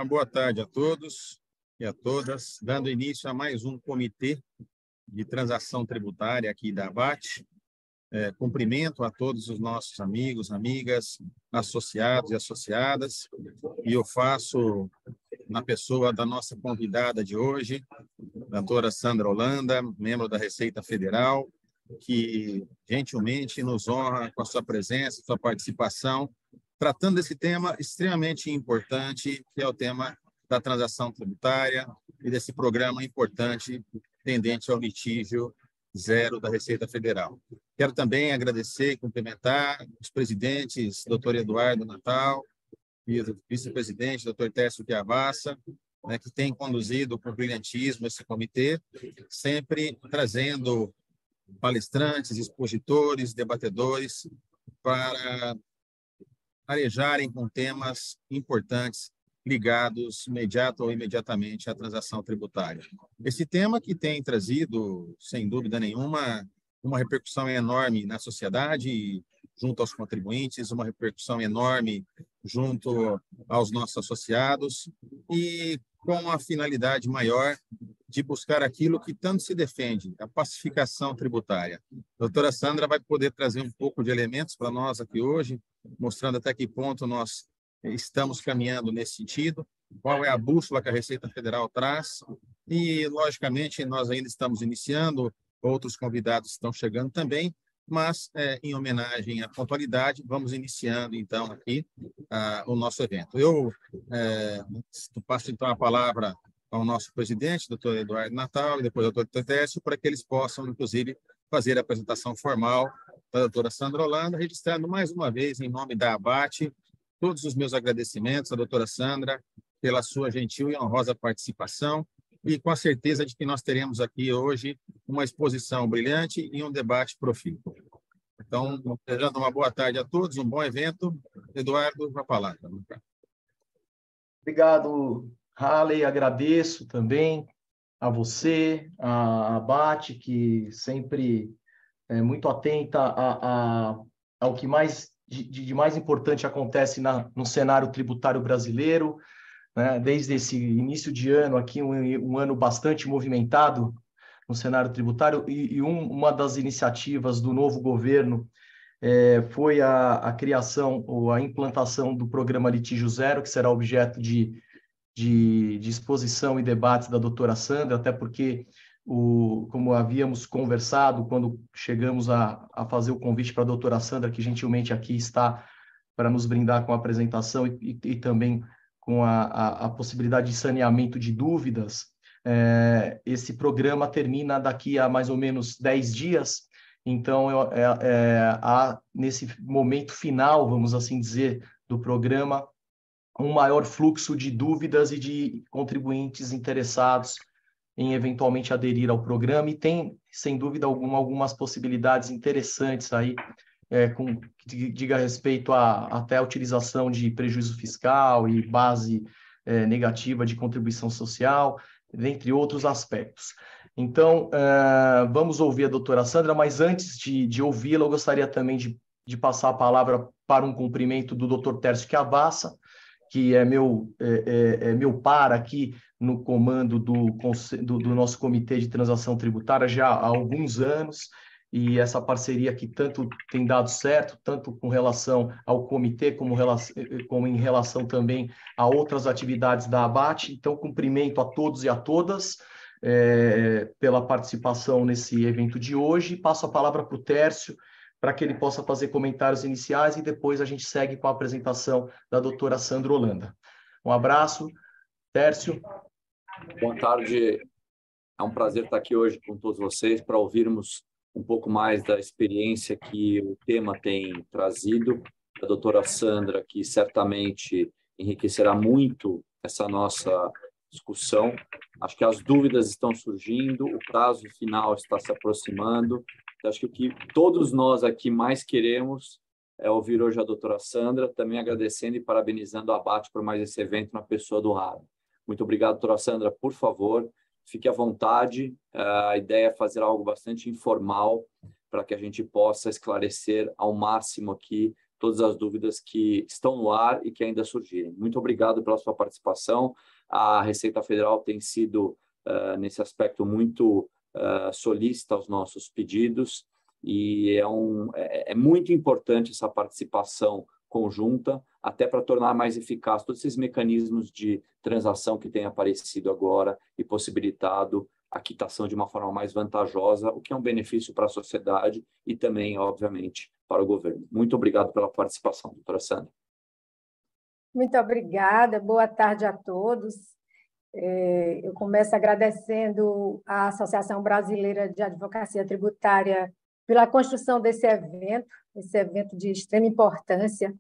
Uma boa tarde a todos e a todas, dando início a mais um comitê de transação tributária aqui da ABAT. Cumprimento a todos os nossos amigos, amigas, associados e associadas, e eu faço na pessoa da nossa convidada de hoje, doutora Sandra Holanda, membro da Receita Federal, que gentilmente nos honra com a sua presença, sua participação, tratando desse tema extremamente importante, que é o tema da transação tributária e desse programa importante tendente ao litígio zero da Receita Federal. Quero também agradecer e cumprimentar os presidentes, doutor Eduardo Natal, e o vice-presidente, doutor Tércio Chiavassa, que tem conduzido com brilhantismo esse comitê, sempre trazendo palestrantes, expositores, debatedores, para arejarem com temas importantes ligados imediato ou imediatamente à transação tributária. Esse tema que tem trazido, sem dúvida nenhuma, uma repercussão enorme na sociedade, junto aos contribuintes, uma repercussão enorme junto aos nossos associados e com a finalidade maior de buscar aquilo que tanto se defende, a pacificação tributária. A doutora Sandra vai poder trazer um pouco de elementos para nós aqui hoje, mostrando até que ponto nós estamos caminhando nesse sentido, qual é a bússola que a Receita Federal traz e, logicamente, nós ainda estamos iniciando, outros convidados estão chegando também, mas, em homenagem à pontualidade, vamos iniciando, então, aqui o nosso evento. Eu passo, então, a palavra ao nosso presidente, doutor Eduardo Natal, e depois ao doutor Tércio, para que eles possam, inclusive, fazer a apresentação formal da doutora Sandra Holanda, registrando mais uma vez, em nome da ABAT, todos os meus agradecimentos à doutora Sandra pela sua gentil e honrosa participação e com a certeza de que nós teremos aqui hoje uma exposição brilhante e um debate profícuo. Então, desejando uma boa tarde a todos, um bom evento. Eduardo, a palavra. Obrigado, Halley. Agradeço também a você, a ABAT, que sempre é muito atenta ao que mais de mais importante acontece no cenário tributário brasileiro, né? Desde esse início de ano aqui, um ano bastante movimentado no cenário tributário, e uma das iniciativas do novo governo foi a criação ou a implantação do programa Litígio Zero, que será objeto de exposição e debates da doutora Sandra, até porque, como havíamos conversado quando chegamos a fazer o convite para a doutora Sandra, que gentilmente aqui está para nos brindar com a apresentação e também com a possibilidade de saneamento de dúvidas, esse programa termina daqui a mais ou menos 10 dias, então há, nesse momento final, vamos assim dizer, do programa, um maior fluxo de dúvidas e de contribuintes interessados em eventualmente aderir ao programa, e tem, sem dúvida alguma, algumas possibilidades interessantes aí, que diga respeito até a utilização de prejuízo fiscal e base negativa de contribuição social, dentre outros aspectos. Então, vamos ouvir a doutora Sandra, mas antes de ouvi-la, eu gostaria também de passar a palavra para um cumprimento do doutor Tércio Chiavassa, que é meu par aqui no comando do nosso Comitê de Transação Tributária já há alguns anos, e essa parceria que tanto tem dado certo, tanto com relação ao comitê, como em relação também a outras atividades da ABAT. Então, cumprimento a todos e a todas pela participação nesse evento de hoje. Passo a palavra para o Tércio, para que ele possa fazer comentários iniciais e depois a gente segue com a apresentação da doutora Sandra Holanda. Um abraço, Tércio. Boa tarde, é um prazer estar aqui hoje com todos vocês para ouvirmos um pouco mais da experiência que o tema tem trazido. A doutora Sandra, que certamente enriquecerá muito essa nossa discussão. Acho que as dúvidas estão surgindo, o prazo final está se aproximando. Acho que o que todos nós aqui mais queremos é ouvir hoje a doutora Sandra, também agradecendo e parabenizando a ABAT por mais esse evento na pessoa do Rabi. Muito obrigado, doutora Sandra. Por favor, fique à vontade. A ideia é fazer algo bastante informal para que a gente possa esclarecer ao máximo aqui todas as dúvidas que estão no ar e que ainda surgirem. Muito obrigado pela sua participação. A Receita Federal tem sido, nesse aspecto, muito solícita aos nossos pedidos e é muito importante essa participação conjunta, até para tornar mais eficaz todos esses mecanismos de transação que têm aparecido agora e possibilitado a quitação de uma forma mais vantajosa, o que é um benefício para a sociedade e também, obviamente, para o governo. Muito obrigado pela participação, doutora Sandra. Muito obrigada, boa tarde a todos. Eu começo agradecendo à Associação Brasileira de Advocacia Tributária pela construção desse evento de extrema importância,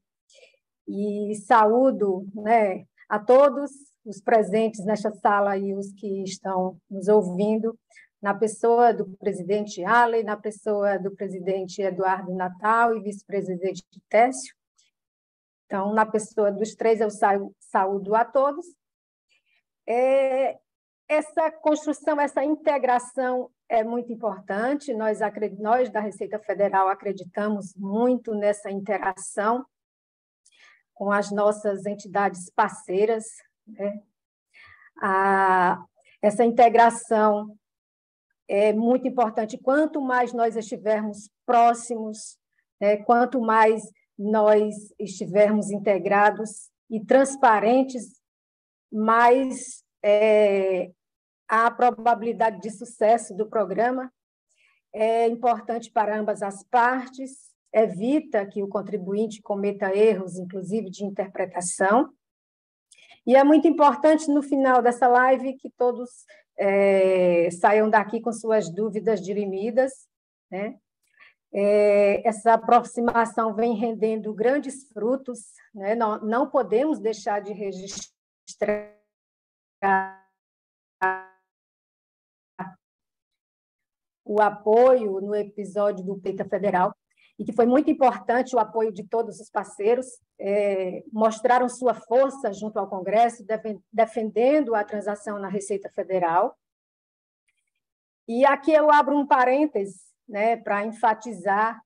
e saúdo, né, a todos os presentes nesta sala e os que estão nos ouvindo, na pessoa do presidente Alley, na pessoa do presidente Eduardo Natal e vice-presidente Técio. Então, na pessoa dos três, eu saúdo a todos. Essa construção, essa integração é muito importante. Nós da Receita Federal acreditamos muito nessa interação com as nossas entidades parceiras, né? Essa integração é muito importante. Quanto mais nós estivermos próximos, né, quanto mais nós estivermos integrados e transparentes, mais a probabilidade de sucesso do programa. É importante para ambas as partes, evita que o contribuinte cometa erros, inclusive de interpretação. E é muito importante, no final dessa live, que todos saiam daqui com suas dúvidas dirimidas, né? Essa aproximação vem rendendo grandes frutos, né? Não podemos deixar de registrar o apoio no episódio do Receita Federal, e que foi muito importante o apoio de todos os parceiros, mostraram sua força junto ao Congresso, defendendo a transação na Receita Federal. E aqui eu abro um parêntese, né, para enfatizar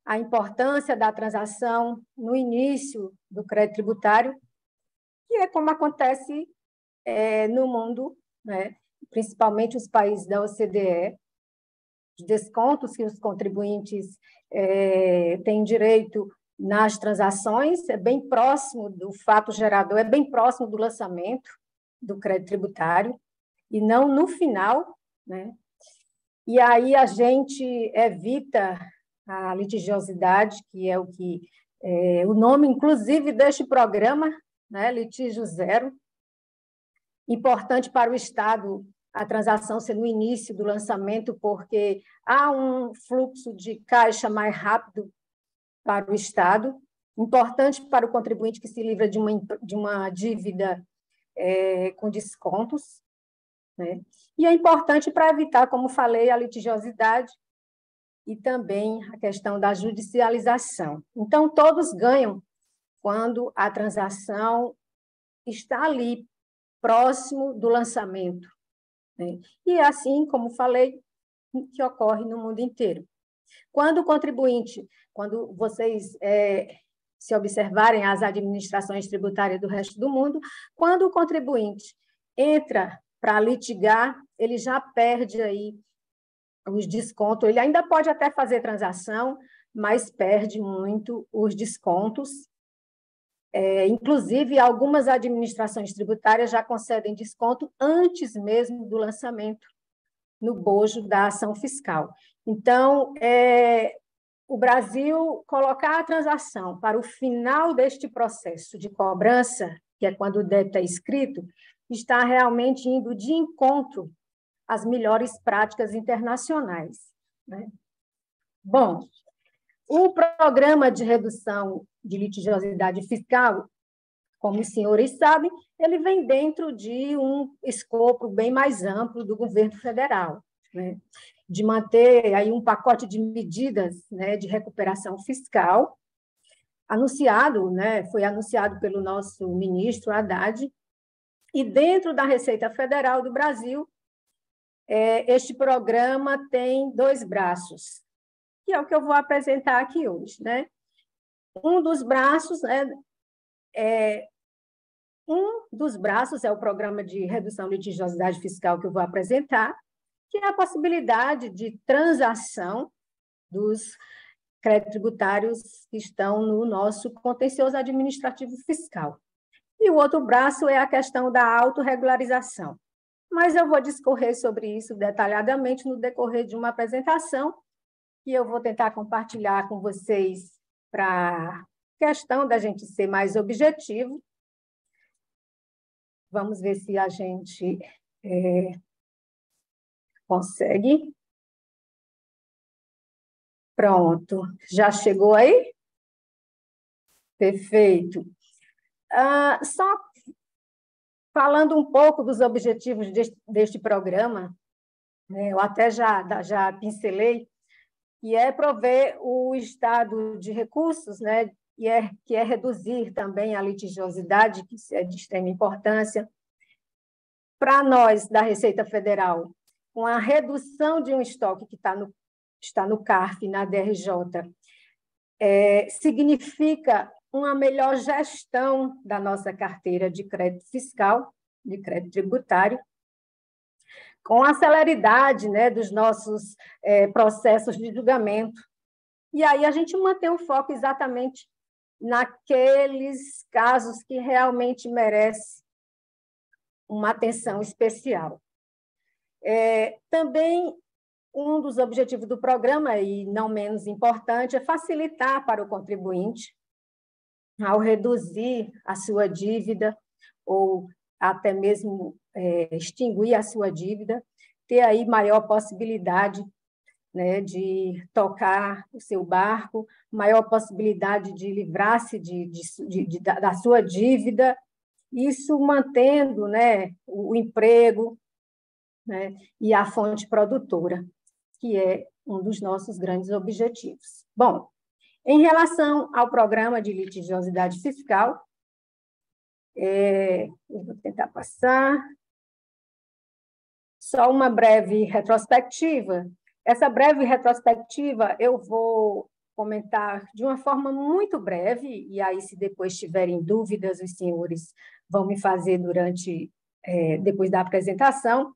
a importância da transação no início do crédito tributário, que é como acontece no mundo, né, principalmente os países da OCDE, os descontos que os contribuintes têm direito nas transações é bem próximo do fato gerador, é bem próximo do lançamento do crédito tributário, e não no final, né? E aí a gente evita a litigiosidade, que é o nome, inclusive, deste programa, né? Litígio zero. Importante para o Estado a transação ser no início do lançamento, porque há um fluxo de caixa mais rápido para o Estado, importante para o contribuinte que se livra de uma dívida com descontos, né? E é importante para evitar, como falei, a litigiosidade e também a questão da judicialização. Então, todos ganham quando a transação está ali, próximo do lançamento, né? E é assim, como falei, que ocorre no mundo inteiro. Quando vocês se observarem as administrações tributárias do resto do mundo, quando o contribuinte entra para litigar, ele já perde aí os descontos. Ele ainda pode até fazer transação, mas perde muito os descontos. Inclusive, algumas administrações tributárias já concedem desconto antes mesmo do lançamento no bojo da ação fiscal. Então, o Brasil colocar a transação para o final deste processo de cobrança, que é quando o débito é escrito, está realmente indo de encontro às melhores práticas internacionais, né? Bom, o programa de redução de litigiosidade fiscal, como os senhores sabem, ele vem dentro de um escopo bem mais amplo do governo federal, né? De manter aí um pacote de medidas, né, de recuperação fiscal, anunciado, né, foi anunciado pelo nosso ministro Haddad, e dentro da Receita Federal do Brasil, este programa tem dois braços, que é o que eu vou apresentar aqui hoje, né? Um dos braços, né, é o programa de redução de litigiosidade fiscal que eu vou apresentar, que é a possibilidade de transação dos créditos tributários que estão no nosso contencioso administrativo fiscal. E o outro braço é a questão da autorregularização. Mas eu vou discorrer sobre isso detalhadamente no decorrer de uma apresentação que eu vou tentar compartilhar com vocês para a questão da gente ser mais objetivo. Vamos ver se a gente consegue. Pronto, já chegou aí? Perfeito. Só falando um pouco dos objetivos deste programa, né, eu até já pincelei, que é prover o estado de recursos, né, que é reduzir também a litigiosidade, que é de extrema importância. Para nós, da Receita Federal, com a redução de um estoque que está no CARF, na DRJ, significa uma melhor gestão da nossa carteira de crédito fiscal, de crédito tributário, com a celeridade, né, dos nossos processos de julgamento. E aí a gente mantém o foco exatamente naqueles casos que realmente merecem uma atenção especial. Também um dos objetivos do programa, e não menos importante, é facilitar para o contribuinte, ao reduzir a sua dívida ou até mesmo extinguir a sua dívida, ter aí maior possibilidade, né, de tocar o seu barco, maior possibilidade de livrar-se da sua dívida, isso mantendo, né, o emprego, né, e a fonte produtora, que é um dos nossos grandes objetivos. Bom, em relação ao programa de litigiosidade fiscal, eu vou tentar passar. Só uma breve retrospectiva. Essa breve retrospectiva eu vou comentar de uma forma muito breve, e aí, se depois tiverem dúvidas, os senhores vão me fazer depois da apresentação,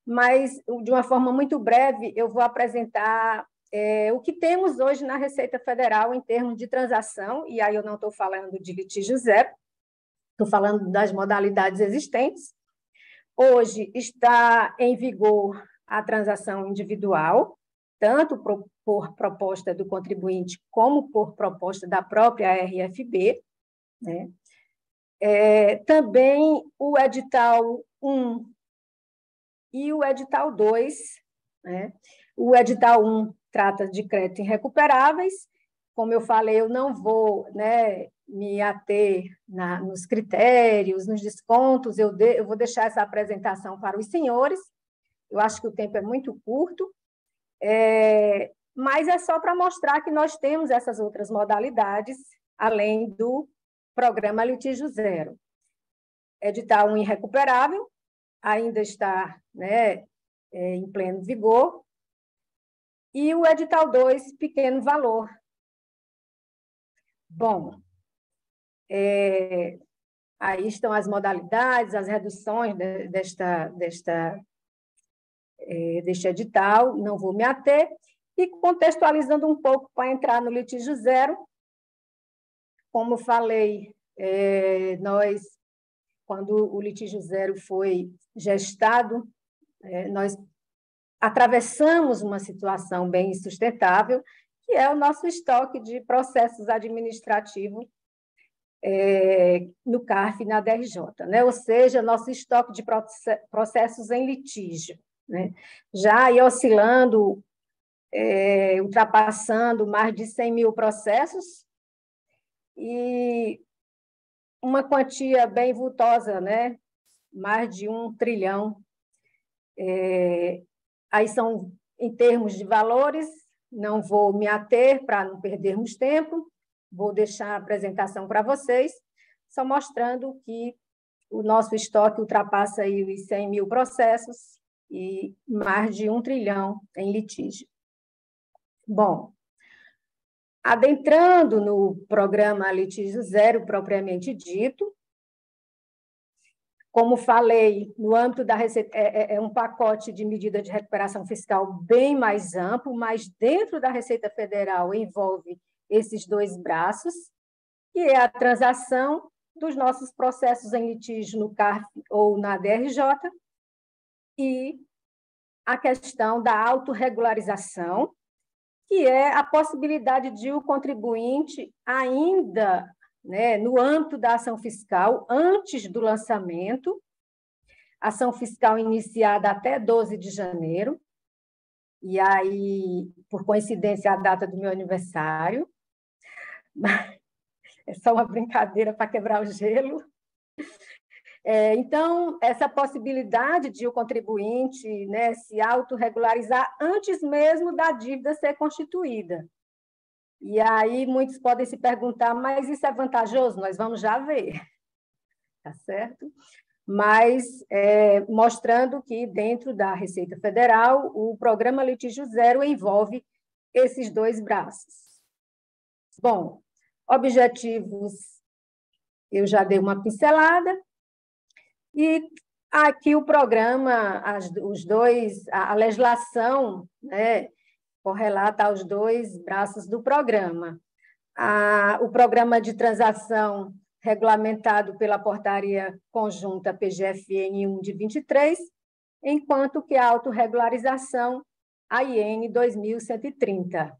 mas, de uma forma muito breve, eu vou apresentar o que temos hoje na Receita Federal em termos de transação, e aí eu não estou falando de litígio zero, estou falando das modalidades existentes. Hoje está em vigor a transação individual, tanto por proposta do contribuinte como por proposta da própria RFB, né? Também o edital 1 e o edital 2, né? O edital 1 trata de crédito irrecuperáveis. Como eu falei, eu não vou, né, me ater nos critérios, nos descontos, eu vou deixar essa apresentação para os senhores. Eu acho que o tempo é muito curto, mas é só para mostrar que nós temos essas outras modalidades, além do programa Litígio Zero. Edital 1 irrecuperável, ainda está, né, em pleno vigor, e o edital 2, pequeno valor. Bom, aí estão as modalidades, as reduções deste edital, não vou me ater, e contextualizando um pouco para entrar no litígio zero, como falei, quando o litígio zero foi gestado, nós atravessamos uma situação bem insustentável, que é o nosso estoque de processos administrativos no CARF e na DRJ, né? Ou seja, nosso estoque de processos em litígio, né? Já aí oscilando, ultrapassando mais de 100 mil processos e uma quantia bem vultosa, né? Mais de 1 trilhão. Aí são, em termos de valores, não vou me ater para não perdermos tempo, vou deixar a apresentação para vocês, só mostrando que o nosso estoque ultrapassa aí os 100 mil processos e mais de 1 trilhão em litígio. Bom, Adentrando no programa Litígio Zero, propriamente dito, como falei, no âmbito da Receita, é um pacote de medida de recuperação fiscal bem mais amplo, mas dentro da Receita Federal envolve esses dois braços, que é a transação dos nossos processos em litígio no CARF ou na DRJ e a questão da autorregularização, que é a possibilidade de o contribuinte ainda, né, no âmbito da ação fiscal, antes do lançamento, ação fiscal iniciada até 12 de janeiro, e aí, por coincidência, a data do meu aniversário, é só uma brincadeira para quebrar o gelo. Então, essa possibilidade de o contribuinte, né, se autorregularizar antes mesmo da dívida ser constituída. E aí muitos podem se perguntar, mas isso é vantajoso? Nós vamos já ver, tá certo? Mas mostrando que dentro da Receita Federal, o programa Litígio Zero envolve esses dois braços. Bom, objetivos, eu já dei uma pincelada, e aqui o programa, a legislação, né, correlata aos dois braços do programa. O programa de transação regulamentado pela portaria conjunta PGFN 1 de 23, enquanto que a autorregularização AIN 2130.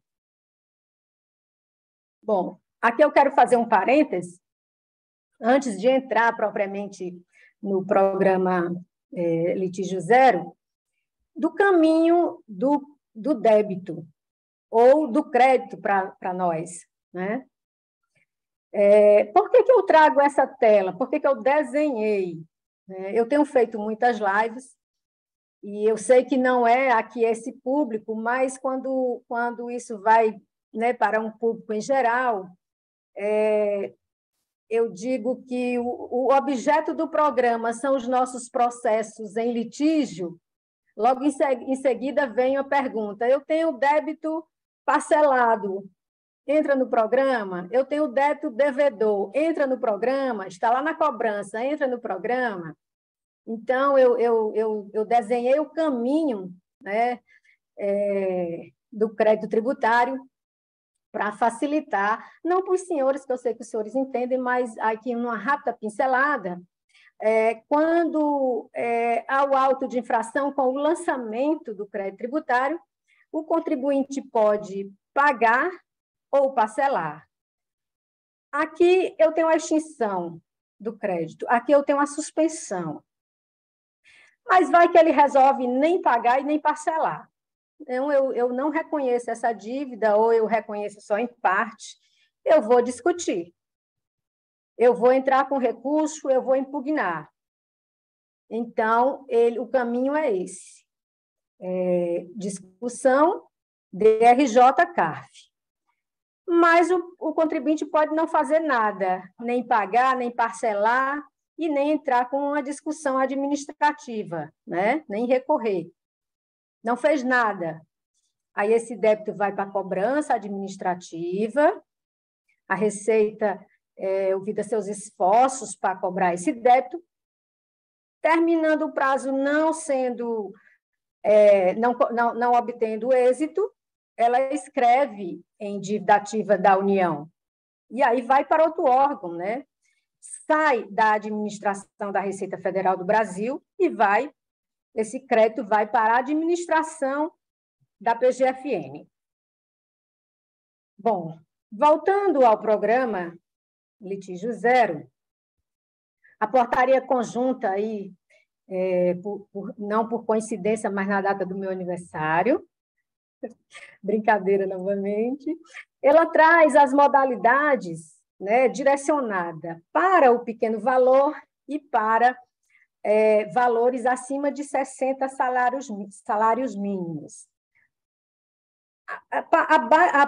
Bom, aqui eu quero fazer um parêntese, antes de entrar propriamente no programa Litígio Zero, do caminho do débito ou do crédito para nós, né? Por que eu trago essa tela? Por que eu desenhei? Eu tenho feito muitas lives e eu sei que não é aqui esse público, mas quando isso vai, né, para um público em geral, eu digo que o objeto do programa são os nossos processos em litígio. Logo em seguida vem a pergunta: eu tenho débito parcelado, entra no programa? Eu tenho débito devedor, entra no programa? Está lá na cobrança, entra no programa? Então, eu desenhei o caminho, né, do crédito tributário para facilitar, não para os senhores, que eu sei que os senhores entendem, mas aqui numa rápida pincelada, quando há o auto de infração com o lançamento do crédito tributário, o contribuinte pode pagar ou parcelar. Aqui eu tenho a extinção do crédito, aqui eu tenho a suspensão. Mas vai que ele resolve nem pagar e nem parcelar. Então, eu não reconheço essa dívida, ou eu reconheço só em parte, eu vou discutir. Eu vou entrar com recurso, eu vou impugnar. Então, o caminho é esse. Discussão, DRJ-CARF. Mas o contribuinte pode não fazer nada, nem pagar, nem parcelar, e nem entrar com uma discussão administrativa, né? Nem recorrer. Não fez nada. Aí esse débito vai para a cobrança administrativa, a Receita ouvida seus esforços para cobrar esse débito, terminando o prazo não sendo, não obtendo êxito, ela escreve em dívida ativa da União. E aí vai para outro órgão, né? Sai da administração da Receita Federal do Brasil e esse crédito vai para a administração da PGFN. Bom, voltando ao programa Litígio Zero, a portaria conjunta aí, não por coincidência, mas na data do meu aniversário, brincadeira novamente, ela traz as modalidades, né, direcionada para o pequeno valor e para valores acima de 60 salários mínimos.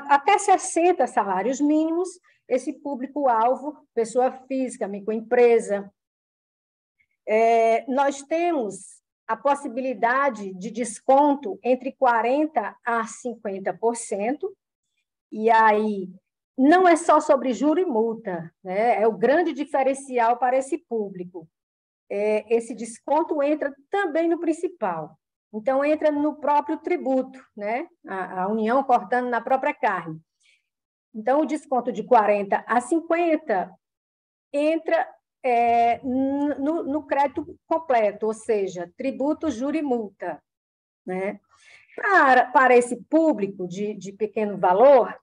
Até 60 salários mínimos, esse público-alvo, pessoa física, microempresa, nós temos a possibilidade de desconto entre 40% a 50%, e aí não é só sobre juro e multa, né? É o grande diferencial para esse público. Esse desconto entra também no principal. Então, entra no próprio tributo, né? A União cortando na própria carne. Então, o desconto de 40% a 50% entra no crédito completo, ou seja, tributo, juro e multa, né? Para esse público de pequeno valor,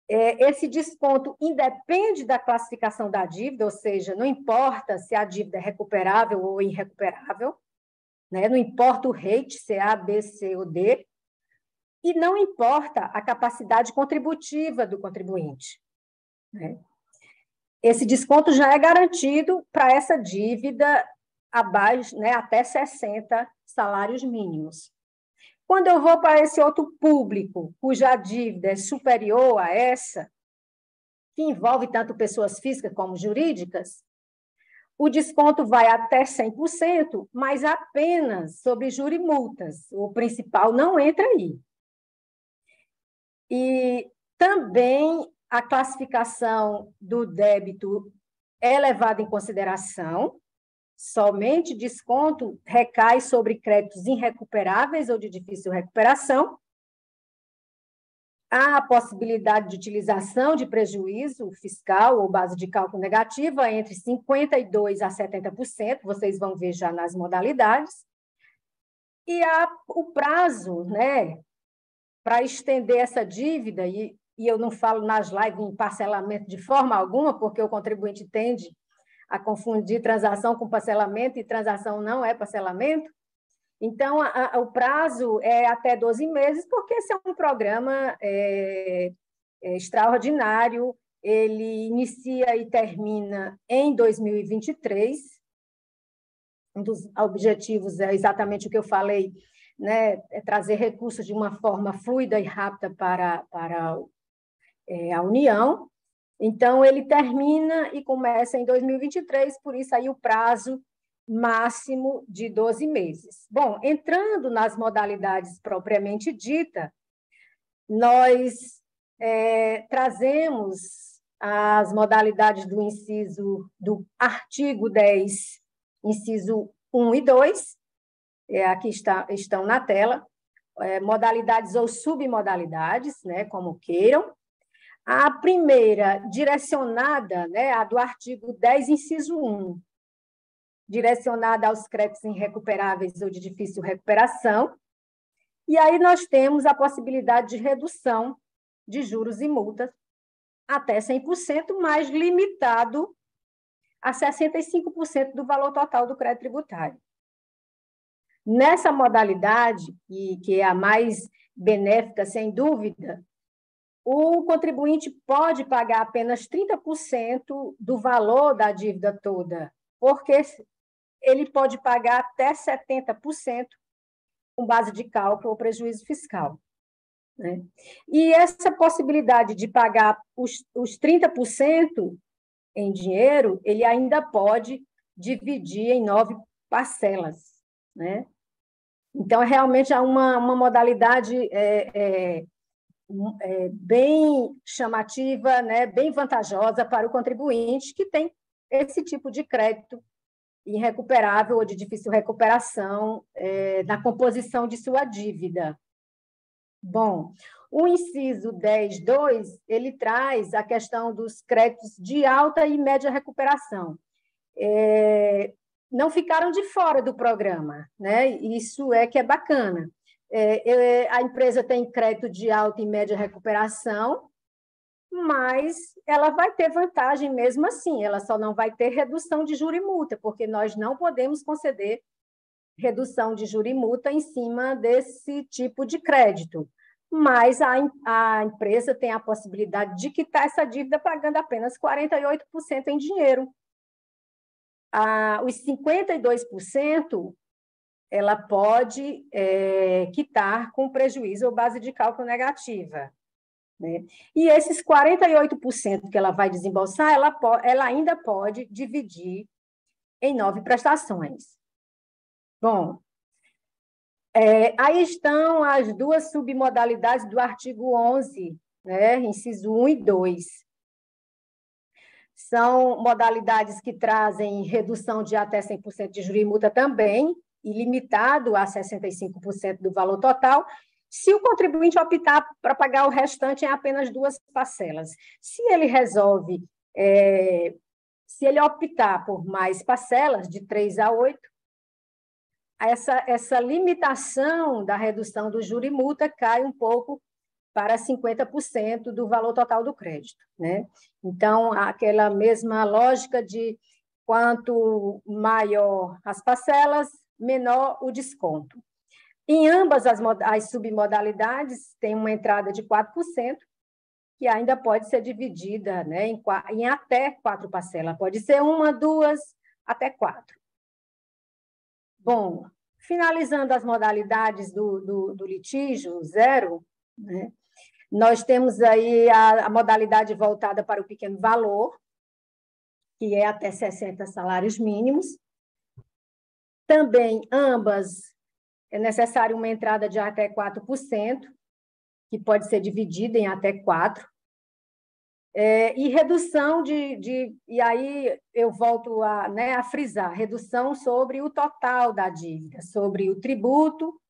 esse desconto independe da classificação da dívida, ou seja, não importa se a dívida é recuperável ou irrecuperável, né? Não importa o rate, se é A, B, C ou D, e não importa a capacidade contributiva do contribuinte, né? Esse desconto já é garantido para essa dívida abaixo, né, até 60 salários mínimos. Quando eu vou para esse outro público, cuja dívida é superior a essa, que envolve tanto pessoas físicas como jurídicas, o desconto vai até 100%, mas apenas sobre juros e multas. O principal não entra aí. E também a classificação do débito é levada em consideração, somente desconto recai sobre créditos irrecuperáveis ou de difícil recuperação. Há a possibilidade de utilização de prejuízo fiscal ou base de cálculo negativa entre 52% a 70%, vocês vão ver já nas modalidades. E há o prazo, né, para estender essa dívida, e eu não falo nas lives em parcelamento de forma alguma, porque o contribuinte tende a confundir transação com parcelamento, e transação não é parcelamento. Então, o prazo é até 12 meses, porque esse é um programa extraordinário, ele inicia e termina em 2023. Um dos objetivos é exatamente o que eu falei, né, é trazer recursos de uma forma fluida e rápida para a União. Então, ele termina e começa em 2023, por isso aí o prazo máximo de 12 meses. Bom, entrando nas modalidades propriamente dita, nós trazemos as modalidades do inciso do artigo 10, inciso 1 e 2, aqui estão na tela, modalidades ou submodalidades, né, como queiram. A primeira, direcionada, né, a do artigo 10, inciso 1, direcionada aos créditos irrecuperáveis ou de difícil recuperação. E aí nós temos a possibilidade de redução de juros e multas até 100%, mais limitado a 65% do valor total do crédito tributário. Nessa modalidade, e que é a mais benéfica, sem dúvida, o contribuinte pode pagar apenas 30% do valor da dívida toda, porque ele pode pagar até 70% com base de cálculo ou prejuízo fiscal, né? E essa possibilidade de pagar os 30% em dinheiro, ele ainda pode dividir em 9 parcelas, né? Então, realmente é uma modalidade bem chamativa, né, bem vantajosa para o contribuinte que tem esse tipo de crédito irrecuperável ou de difícil recuperação na composição de sua dívida. Bom, o inciso 10.2, ele traz a questão dos créditos de alta e média recuperação. Não ficaram de fora do programa, né? Isso é que é bacana. A empresa tem crédito de alta e média recuperação, mas ela vai ter vantagem mesmo assim, ela só não vai ter redução de juro e multa, porque nós não podemos conceder redução de juro e multa em cima desse tipo de crédito. Mas a empresa tem a possibilidade de quitar essa dívida pagando apenas 48% em dinheiro. Os 52%, ela pode quitar com prejuízo ou base de cálculo negativa, né? E esses 48% que ela vai desembolsar, ela ainda pode dividir em 9 prestações. Bom, aí estão as duas submodalidades do artigo 11 né? Inciso 1 e 2. São modalidades que trazem redução de até 100% de juros e multa também, e limitado a 65% do valor total, se o contribuinte optar para pagar o restante em apenas 2 parcelas. Se ele resolve, se ele optar por mais parcelas, de 3 a 8, essa limitação da redução do juro e multa cai um pouco para 50% do valor total do crédito, né? Então, aquela mesma lógica de quanto maior as parcelas, menor o desconto. Em ambas as submodalidades, tem uma entrada de 4%, que ainda pode ser dividida, né, em até 4 parcelas. Pode ser 1, 2, até 4. Bom, finalizando as modalidades do litígio zero, né, nós temos aí a modalidade voltada para o pequeno valor, que é até 60 salários mínimos. Também, ambas, é necessário uma entrada de até 4%, que pode ser dividida em até 4%. E redução e aí eu volto a frisar, redução sobre o total da dívida, sobre o tributo,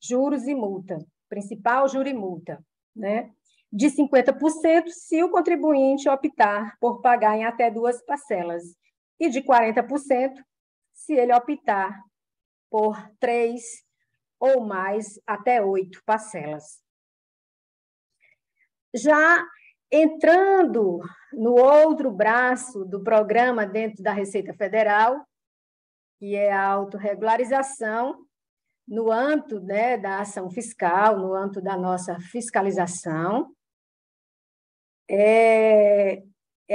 juros e multa, principal, juro e multa, né? De 50% se o contribuinte optar por pagar em até 2 parcelas, e de 40% se ele optar por 3 ou mais até 8 parcelas. Já entrando no outro braço do programa dentro da Receita Federal, que é a autorregularização, no âmbito, né, da ação fiscal, no âmbito da nossa fiscalização, é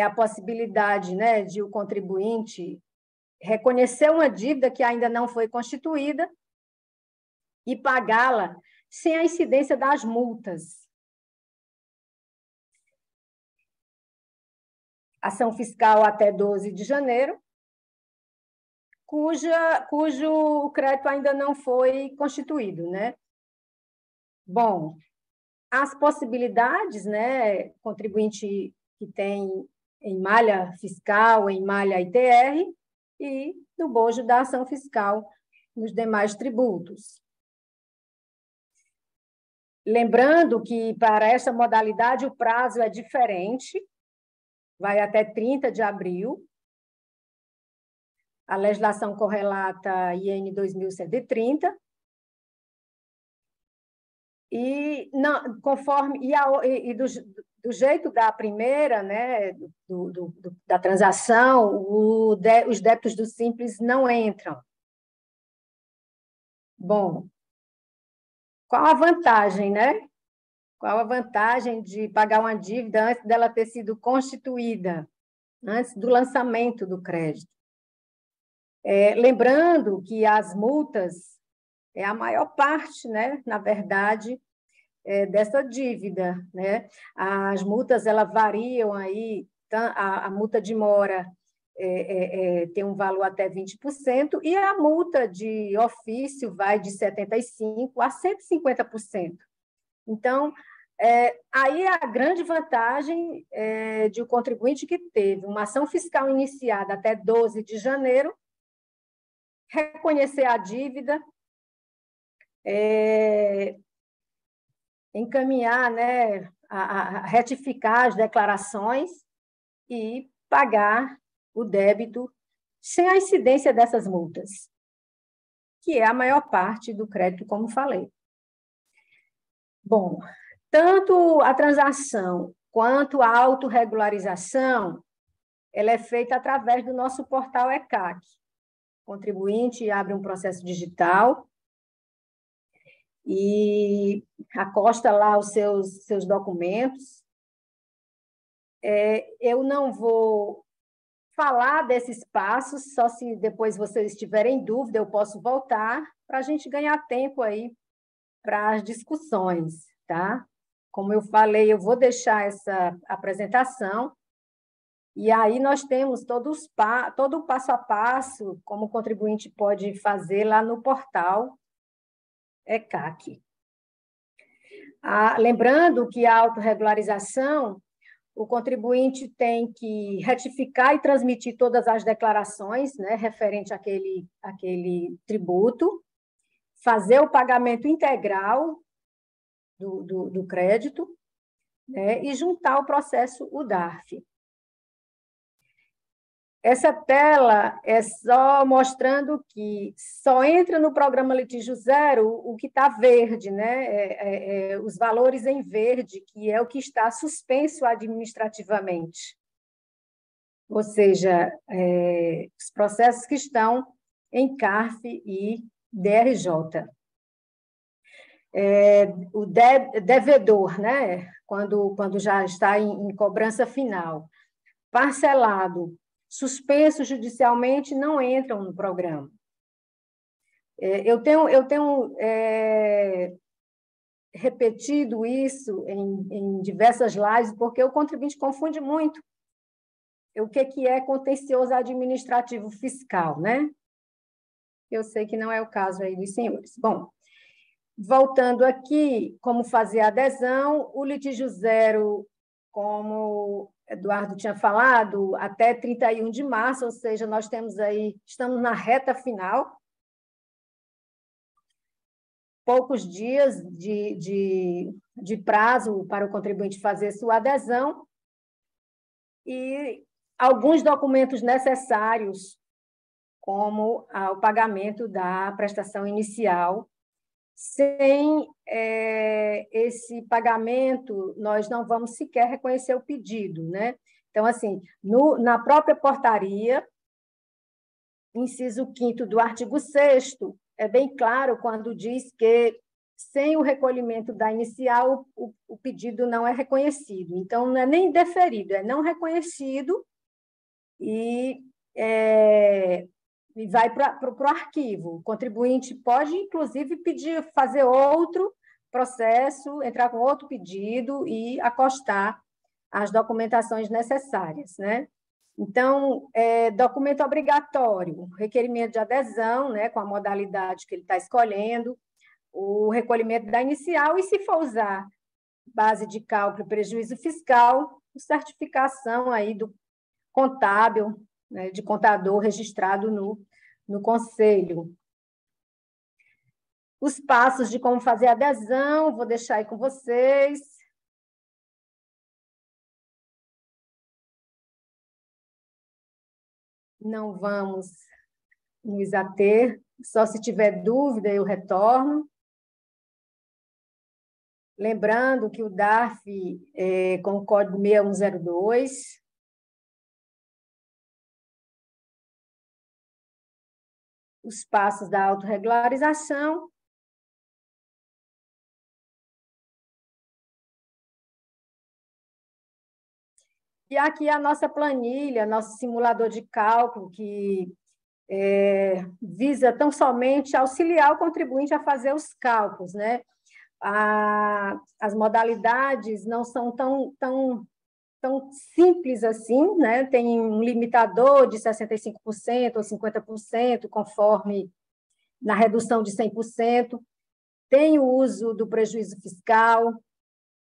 a possibilidade, né, de o contribuinte reconhecer uma dívida que ainda não foi constituída e pagá-la sem a incidência das multas. Ação fiscal até 12 de janeiro, cujo crédito ainda não foi constituído, né? Bom, as possibilidades, né, contribuinte que tem em malha fiscal, em malha ITR, e no bojo da ação fiscal nos demais tributos. Lembrando que, para esta modalidade, o prazo é diferente, vai até 30 de abril. A legislação correlata IN 2130. E não, conforme do jeito da primeira, né, da transação, os débitos do Simples não entram. Bom, qual a vantagem, né? Qual a vantagem de pagar uma dívida antes dela ter sido constituída, antes do lançamento do crédito? Lembrando que as multas é a maior parte, né, na verdade, dessa dívida, né? As multas, elas variam aí, a multa de mora tem um valor até 20%, e a multa de ofício vai de 75% a 150%. Então, aí a grande vantagem de o contribuinte que teve uma ação fiscal iniciada até 12 de janeiro, reconhecer a dívida, encaminhar, né, a retificar as declarações e pagar o débito sem a incidência dessas multas, que é a maior parte do crédito, como falei. Bom, tanto a transação quanto a autorregularização, ela é feita através do nosso portal ECAC. O contribuinte abre um processo digital e acosta lá os seus documentos. Eu não vou falar desses passos, só se depois vocês estiverem em dúvida, eu posso voltar para a gente ganhar tempo aí para as discussões, tá? Como eu falei, eu vou deixar essa apresentação, e aí nós temos todo o passo a passo, como o contribuinte pode fazer lá no portal ECAC. Lembrando que a autorregularização, o contribuinte tem que retificar e transmitir todas as declarações, né, referente àquele tributo, fazer o pagamento integral do crédito, né, e juntar o processo UDARF. Essa tela é só mostrando que só entra no programa Litígio Zero o que está verde, né? Os valores em verde, que é o que está suspenso administrativamente. Ou seja, os processos que estão em CARF e DRJ. O devedor, né? Quando já está em cobrança final, parcelado, suspenso judicialmente, não entram no programa. Eu tenho repetido isso em diversas lives, porque o contribuinte confunde muito o que é contencioso administrativo fiscal, né? Eu sei que não é o caso aí dos senhores. Bom, voltando aqui, como fazer a adesão, o litígio zero, como Eduardo tinha falado, até 31 de março, ou seja, nós estamos na reta final, poucos dias de prazo para o contribuinte fazer sua adesão e alguns documentos necessários, como o pagamento da prestação inicial. Sem esse pagamento, nós não vamos sequer reconhecer o pedido, né? Então, assim, na própria portaria, inciso 5º do artigo 6º, é bem claro quando diz que, sem o recolhimento da inicial, o pedido não é reconhecido. Então, não é nem deferido, é não reconhecido e vai para o arquivo. O contribuinte pode, inclusive, fazer outro processo, entrar com outro pedido e acostar as documentações necessárias, né? Então, documento obrigatório, requerimento de adesão, né, com a modalidade que ele está escolhendo, o recolhimento da inicial, e se for usar base de cálculo e prejuízo fiscal, certificação aí do contábil, né, de contador registrado no Conselho. Os passos de como fazer a adesão, vou deixar aí com vocês. Não vamos nos ater, só se tiver dúvida eu retorno. Lembrando que o DARF com o código 6102, os passos da autorregularização. E aqui a nossa planilha, nosso simulador de cálculo, que visa tão somente auxiliar o contribuinte a fazer os cálculos, né? As modalidades não são tão simples assim, né? Tem um limitador de 65% ou 50%, conforme na redução de 100%. Tem o uso do prejuízo fiscal.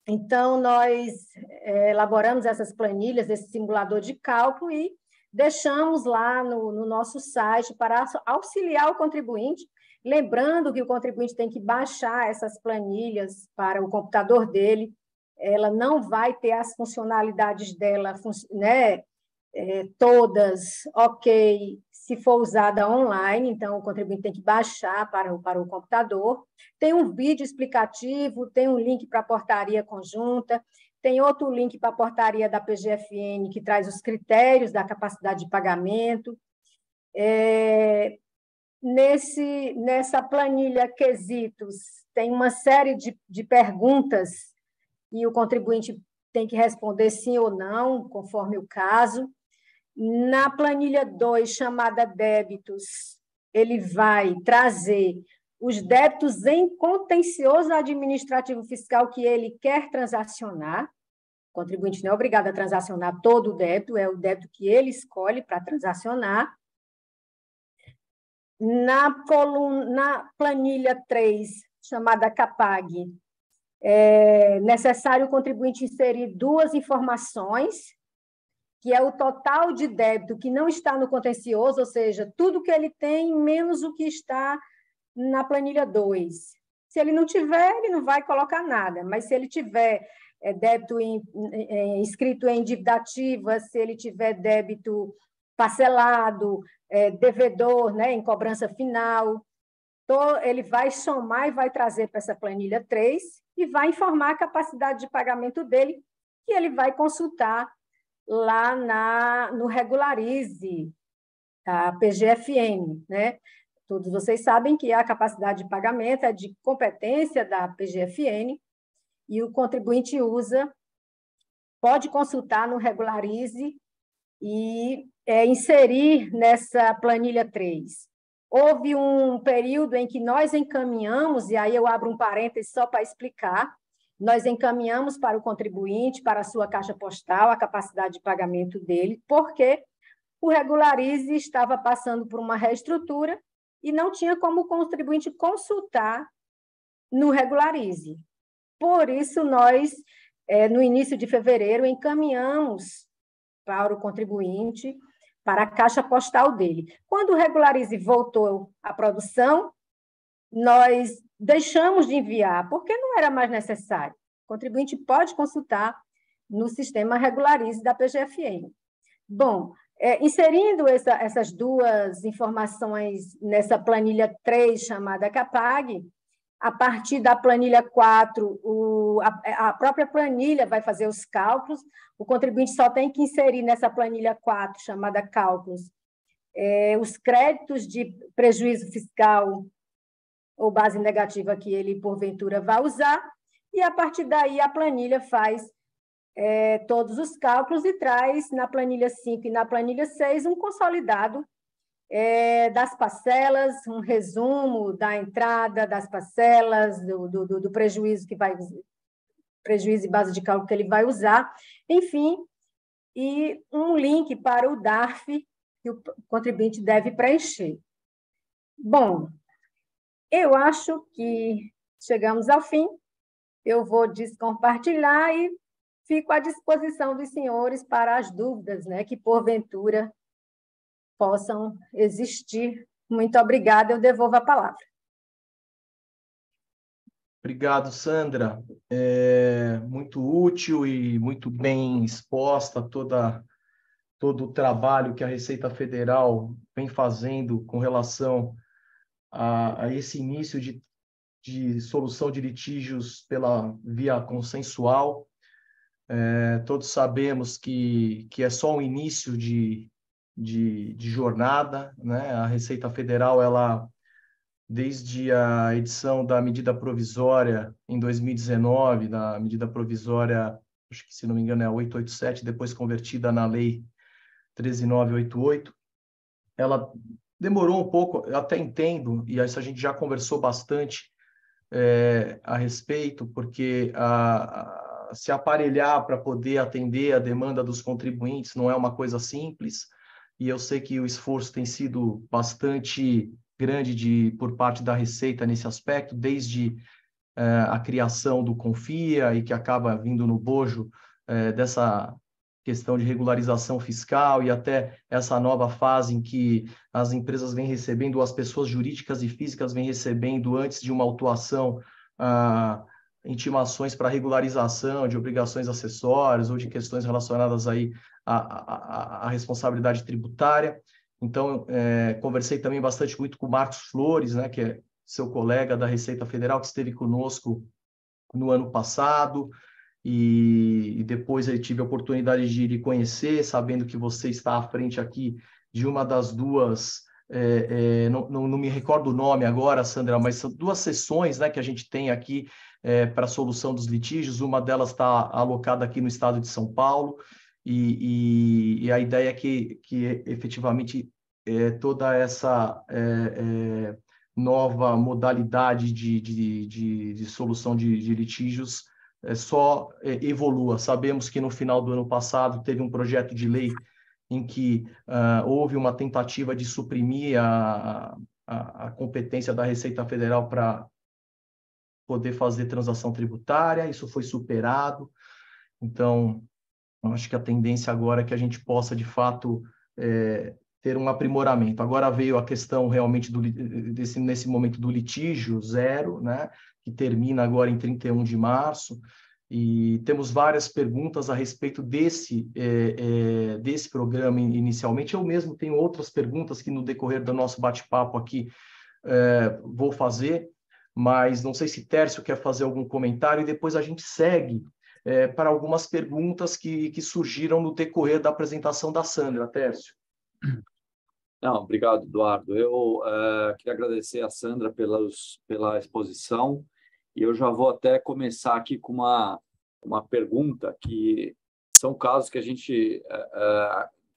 Então, nós elaboramos essas planilhas, esse simulador de cálculo e deixamos lá no nosso site para auxiliar o contribuinte, lembrando que o contribuinte tem que baixar essas planilhas para o computador dele, ela não vai ter as funcionalidades dela, né, todas ok, se for usada online, então o contribuinte tem que baixar para o computador. Tem um vídeo explicativo, tem um link para a portaria conjunta, tem outro link para a portaria da PGFN, que traz os critérios da capacidade de pagamento. Nessa planilha quesitos, tem uma série de perguntas e o contribuinte tem que responder sim ou não, conforme o caso. Na planilha 2, chamada débitos, ele vai trazer os débitos em contencioso administrativo fiscal que ele quer transacionar. O contribuinte não é obrigado a transacionar todo o débito, é o débito que ele escolhe para transacionar. Na planilha 3, chamada CAPAG, é necessário o contribuinte inserir duas informações, que é o total de débito que não está no contencioso, ou seja, tudo que ele tem menos o que está na planilha 2. Se ele não tiver, ele não vai colocar nada, mas se ele tiver débito inscrito em dívida ativa, se ele tiver débito parcelado, devedor, né, em cobrança final, ele vai somar e vai trazer para essa planilha 3 e vai informar a capacidade de pagamento dele, que ele vai consultar lá no Regularize, a PGFN, né? Todos vocês sabem que a capacidade de pagamento é de competência da PGFN e o contribuinte pode consultar no Regularize e inserir nessa planilha 3. Houve um período em que nós encaminhamos, e aí eu abro um parêntese só para explicar, nós encaminhamos para o contribuinte, para a sua caixa postal, a capacidade de pagamento dele, porque o Regularize estava passando por uma reestrutura e não tinha como o contribuinte consultar no Regularize. Por isso, nós, no início de fevereiro, encaminhamos para o contribuinte, para a caixa postal dele. Quando o Regularize voltou à produção, nós deixamos de enviar, porque não era mais necessário. O contribuinte pode consultar no sistema Regularize da PGFN. Bom, inserindo essas duas informações nessa planilha 3, chamada CAPAG, a partir da planilha 4, a própria planilha vai fazer os cálculos, o contribuinte só tem que inserir nessa planilha 4, chamada cálculos, os créditos de prejuízo fiscal ou base negativa que ele, porventura, vai usar, e, a partir daí, a planilha faz todos os cálculos e traz, na planilha 5 e na planilha 6, um consolidado das parcelas, um resumo da entrada das parcelas, do prejuízo que vai prejuízo e base de cálculo que ele vai usar, enfim, e um link para o DARF que o contribuinte deve preencher. Bom, eu acho que chegamos ao fim, eu vou descompartilhar e fico à disposição dos senhores para as dúvidas, né, que porventura possam existir. Muito obrigada, eu devolvo a palavra. Obrigado, Sandra. Muito útil e muito bem exposta todo o trabalho que a Receita Federal vem fazendo com relação a esse início de solução de litígios pela via consensual. Todos sabemos que é só um início de jornada, né? A Receita Federal, desde a edição da medida provisória em 2019, da medida provisória, acho que, se não me engano, é a 887, depois convertida na lei 13988, ela demorou um pouco, eu até entendo, e isso a gente já conversou bastante a respeito, porque se aparelhar para poder atender a demanda dos contribuintes não é uma coisa simples, e eu sei que o esforço tem sido bastante grande por parte da Receita nesse aspecto, desde a criação do Confia, e que acaba vindo no bojo dessa questão de regularização fiscal, e até essa nova fase em que as empresas vêm recebendo, as pessoas jurídicas e físicas vêm recebendo, antes de uma autuação, intimações para regularização de obrigações acessórias ou de questões relacionadas aí à responsabilidade tributária. Então, conversei também muito com o Marcos Flores, né, que é seu colega da Receita Federal, que esteve conosco no ano passado, e depois eu tive a oportunidade de lhe conhecer, sabendo que você está à frente aqui de uma das duas, não me recordo o nome agora, Sandra, mas são duas sessões, né, que a gente tem aqui para a solução dos litígios. Uma delas está alocada aqui no estado de São Paulo, e a ideia é que efetivamente toda essa nova modalidade de solução de litígios só evolua. Sabemos que no final do ano passado teve um projeto de lei em que houve uma tentativa de suprimir a competência da Receita Federal para poder fazer transação tributária, isso foi superado. Então, eu acho que a tendência agora é que a gente possa, de fato, ter um aprimoramento. Agora veio a questão realmente nesse momento do litígio zero, né, que termina agora em 31 de março, e temos várias perguntas a respeito desse programa inicialmente. Eu mesmo tenho outras perguntas que no decorrer do nosso bate-papo aqui vou fazer, mas não sei se Tércio quer fazer algum comentário e depois a gente segue para algumas perguntas que surgiram no decorrer da apresentação da Sandra. Tércio. Não, obrigado, Eduardo. Eu queria agradecer a Sandra pela exposição, e eu já vou até começar aqui com uma pergunta, que são casos que a gente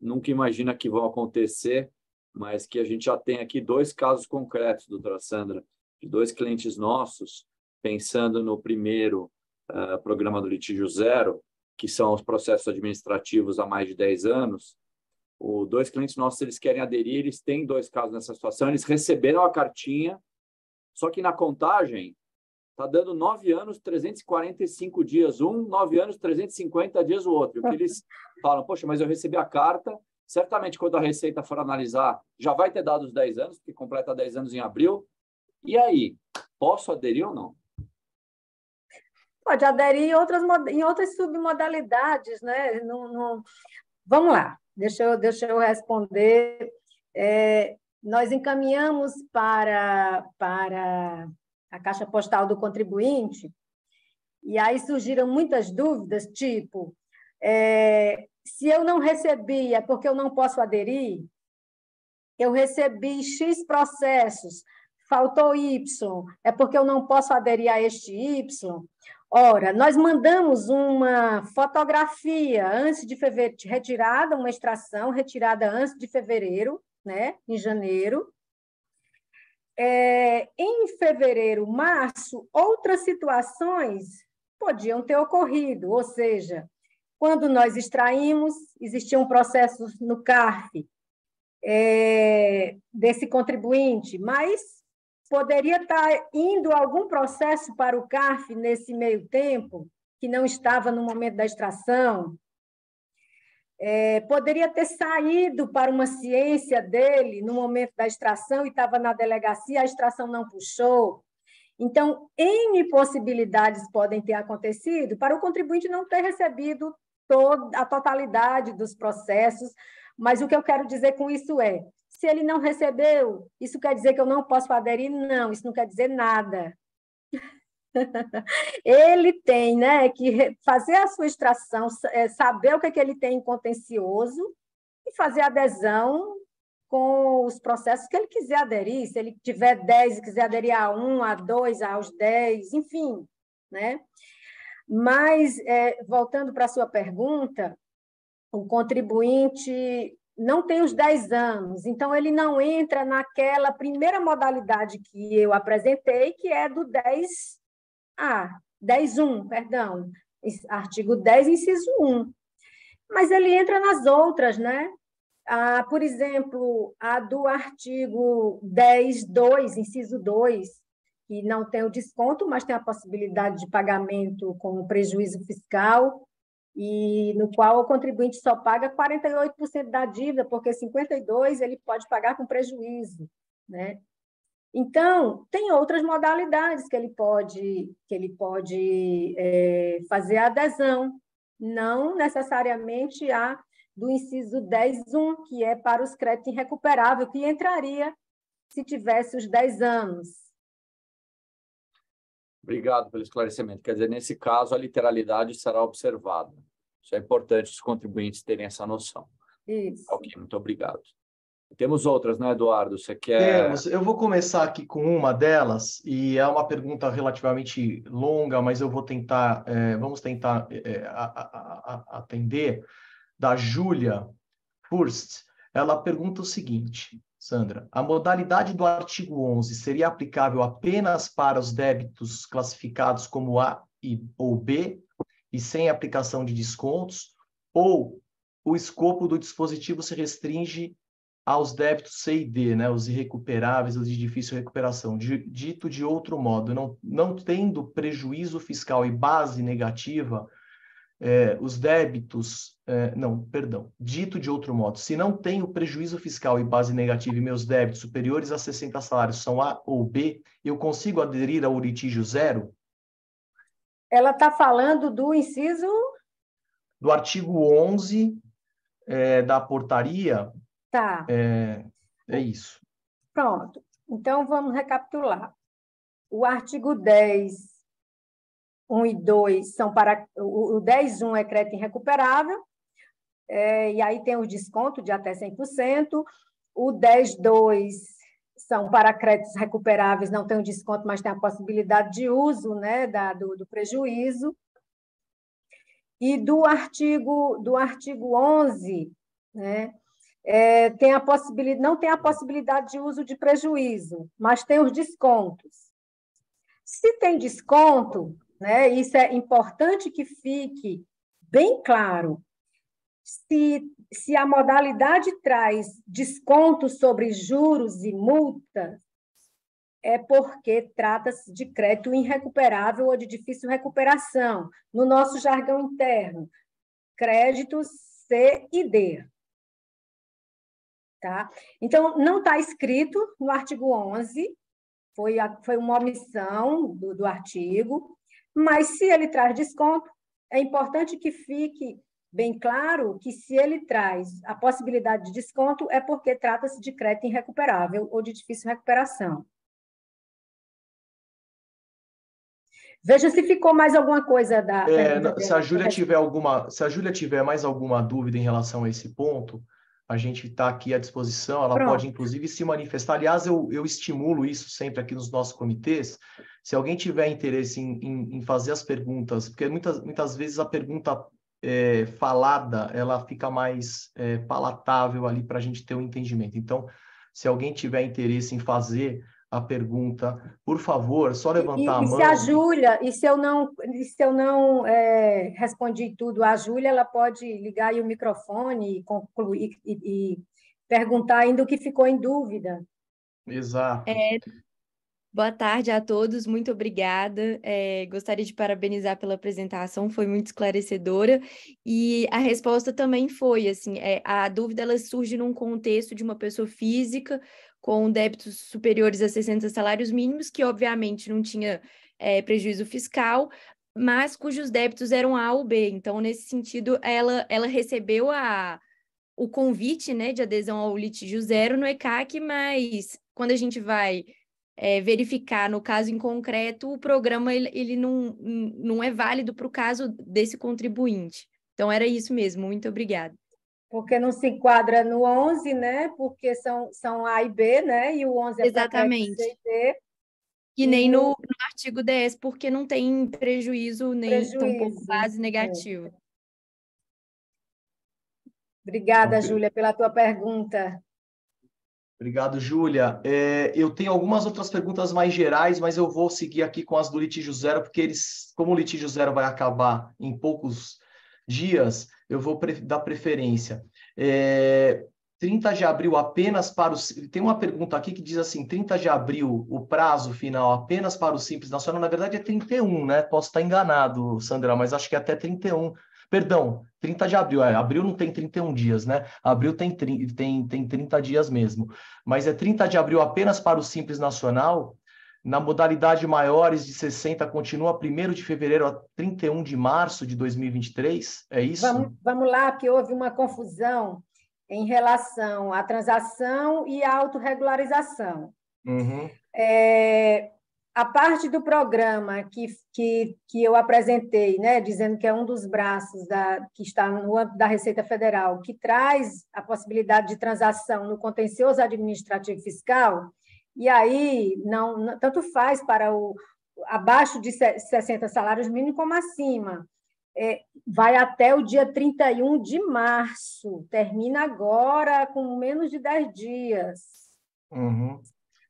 nunca imagina que vão acontecer, mas que a gente já tem aqui 2 casos concretos, doutora Sandra, de 2 clientes nossos, pensando no primeiro programa do litígio zero, que são os processos administrativos há mais de 10 anos. 2 clientes nossos, eles querem aderir, eles têm 2 casos nessa situação, eles receberam a cartinha, só que na contagem está dando 9 anos, 345 dias um, 9 anos, 350 dias o outro. O que eles falam, poxa, mas eu recebi a carta, certamente quando a Receita for analisar, já vai ter dado os 10 anos, porque completa 10 anos em abril. E aí, posso aderir ou não? Pode aderir em outras submodalidades, né? Vamos lá, deixa eu responder. Nós encaminhamos para a Caixa Postal do contribuinte, e aí surgiram muitas dúvidas, tipo, se eu não recebi, é porque eu não posso aderir? Eu recebi X processos, faltou Y, é porque eu não posso aderir a este Y? Ora, nós mandamos uma fotografia antes de fevereiro, retirada, uma extração retirada antes de fevereiro, né, em janeiro. Em fevereiro, março, outras situações podiam ter ocorrido, ou seja, quando nós extraímos, existiam processos no CARF desse contribuinte, mas poderia estar indo algum processo para o CARF nesse meio tempo, que não estava no momento da extração. Poderia ter saído para uma ciência dele no momento da extração e estava na delegacia, a extração não puxou. Então, N possibilidades podem ter acontecido para o contribuinte não ter recebido a totalidade dos processos, mas o que eu quero dizer com isso se ele não recebeu, isso quer dizer que eu não posso aderir? Não, isso não quer dizer nada. Ele tem, né, que fazer a sua extração, saber o que ele tem em contencioso e fazer adesão com os processos que ele quiser aderir. Se ele tiver 10 e quiser aderir a 1, a 2, aos 10, enfim, né? Mas, voltando para a sua pergunta, o contribuinte não tem os 10 anos, então ele não entra naquela primeira modalidade que eu apresentei, que é do 10.1, perdão, artigo 10, inciso 1. Mas ele entra nas outras, né? Por exemplo, a do artigo 10.2, inciso 2, que não tem o desconto, mas tem a possibilidade de pagamento com prejuízo fiscal, e no qual o contribuinte só paga 48% da dívida, porque 52% ele pode pagar com prejuízo, né? Então, tem outras modalidades que ele pode fazer a adesão, não necessariamente a do inciso 10.1, que é para os créditos irrecuperáveis, que entraria se tivesse os 10 anos. Obrigado pelo esclarecimento. Quer dizer, nesse caso, a literalidade será observada. Isso é importante os contribuintes terem essa noção. Isso. Ok, muito obrigado. Temos outras, né, Eduardo? Você quer... Temos. Eu vou começar aqui com uma delas, e é uma pergunta relativamente longa, mas eu vou tentar, vamos tentar atender, da Júlia Furst. Ela pergunta o seguinte, Sandra: a modalidade do artigo 11 seria aplicável apenas para os débitos classificados como A ou B, e sem aplicação de descontos, ou o escopo do dispositivo se restringe aos débitos C e D, né, os irrecuperáveis, os de difícil recuperação. Dito de outro modo, não tendo prejuízo fiscal e base negativa, os débitos... dito de outro modo, se não tenho prejuízo fiscal e base negativa e meus débitos superiores a 60 salários são A ou B, eu consigo aderir ao litígio zero? Ela está falando do inciso... Do artigo 11 da portaria... Tá. É isso. Pronto. Então, vamos recapitular. O artigo 10, 1 e 2 são para... O 10.1 é crédito irrecuperável, e aí tem o desconto de até 100%. O 10.2 são para créditos recuperáveis, não tem o desconto, mas tem a possibilidade de uso, né, do prejuízo. E do artigo 11, né, não tem a possibilidade de uso de prejuízo, mas tem os descontos. Se tem desconto, né, isso é importante que fique bem claro. Se a modalidade traz desconto sobre juros e multas, é porque trata-se de crédito irrecuperável ou de difícil recuperação. No nosso jargão interno, créditos C e D. Tá? Então, não está escrito no artigo 11, foi uma omissão do artigo, mas se ele traz desconto, é importante que fique bem claro que se ele traz a possibilidade de desconto, é porque trata-se de crédito irrecuperável ou de difícil recuperação. Veja se ficou mais alguma coisa da... Se a Júlia tiver mais alguma dúvida em relação a esse ponto, a gente está aqui à disposição, ela pode, inclusive, se manifestar. Aliás, eu estimulo isso sempre aqui nos nossos comitês. Se alguém tiver interesse em fazer as perguntas, porque muitas vezes a pergunta falada, ela fica mais palatável ali para a gente ter um entendimento. Então, se alguém tiver interesse em fazer a pergunta, por favor, só levantar a mão. Se eu não respondi tudo, a Júlia, ela pode ligar aí o microfone e concluir e perguntar ainda o que ficou em dúvida. Exato. Boa tarde a todos, muito obrigada. Gostaria de parabenizar pela apresentação, foi muito esclarecedora. E a resposta também foi, assim, a dúvida ela surge num contexto de uma pessoa física com débitos superiores a 60 salários mínimos, que obviamente não tinha prejuízo fiscal, mas cujos débitos eram A ou B. Então, nesse sentido, ela recebeu o convite, né, de adesão ao litígio zero no ECAC, mas quando a gente vai verificar no caso em concreto, o programa ele não é válido para o caso desse contribuinte. Então, era isso mesmo. Muito obrigada. Porque não se enquadra no 11, né? Porque são A e B, né? E o 11 é para crédito C e D. E nem no artigo 10, porque não tem prejuízo, nem tampouco base negativa. Obrigada, Júlia, pela tua pergunta. Obrigado, Júlia. Eu tenho algumas outras perguntas mais gerais, mas eu vou seguir aqui com as do litígio zero, porque como o litígio zero vai acabar em poucos dias, eu vou dar preferência. 30 de abril apenas para os... Tem uma pergunta aqui que diz assim, 30 de abril, o prazo final apenas para o Simples Nacional, na verdade é 31, né? Posso estar enganado, Sandra, mas acho que é até 31. Perdão, 30 de abril. Abril não tem 31 dias, né? Abril tem 30 dias mesmo. Mas é 30 de abril apenas para o Simples Nacional. Na modalidade maiores de 60, continua 1º de fevereiro a 31 de março de 2023? É isso? Vamos lá, que houve uma confusão em relação à transação e à autorregularização. Uhum. A parte do programa que eu apresentei, né, dizendo que é um dos braços que está no âmbito da Receita Federal, que traz a possibilidade de transação no contencioso administrativo fiscal, e aí não tanto faz para abaixo de 60 salários mínimos como acima. Vai até o dia 31 de março, termina agora com menos de 10 dias. Uhum.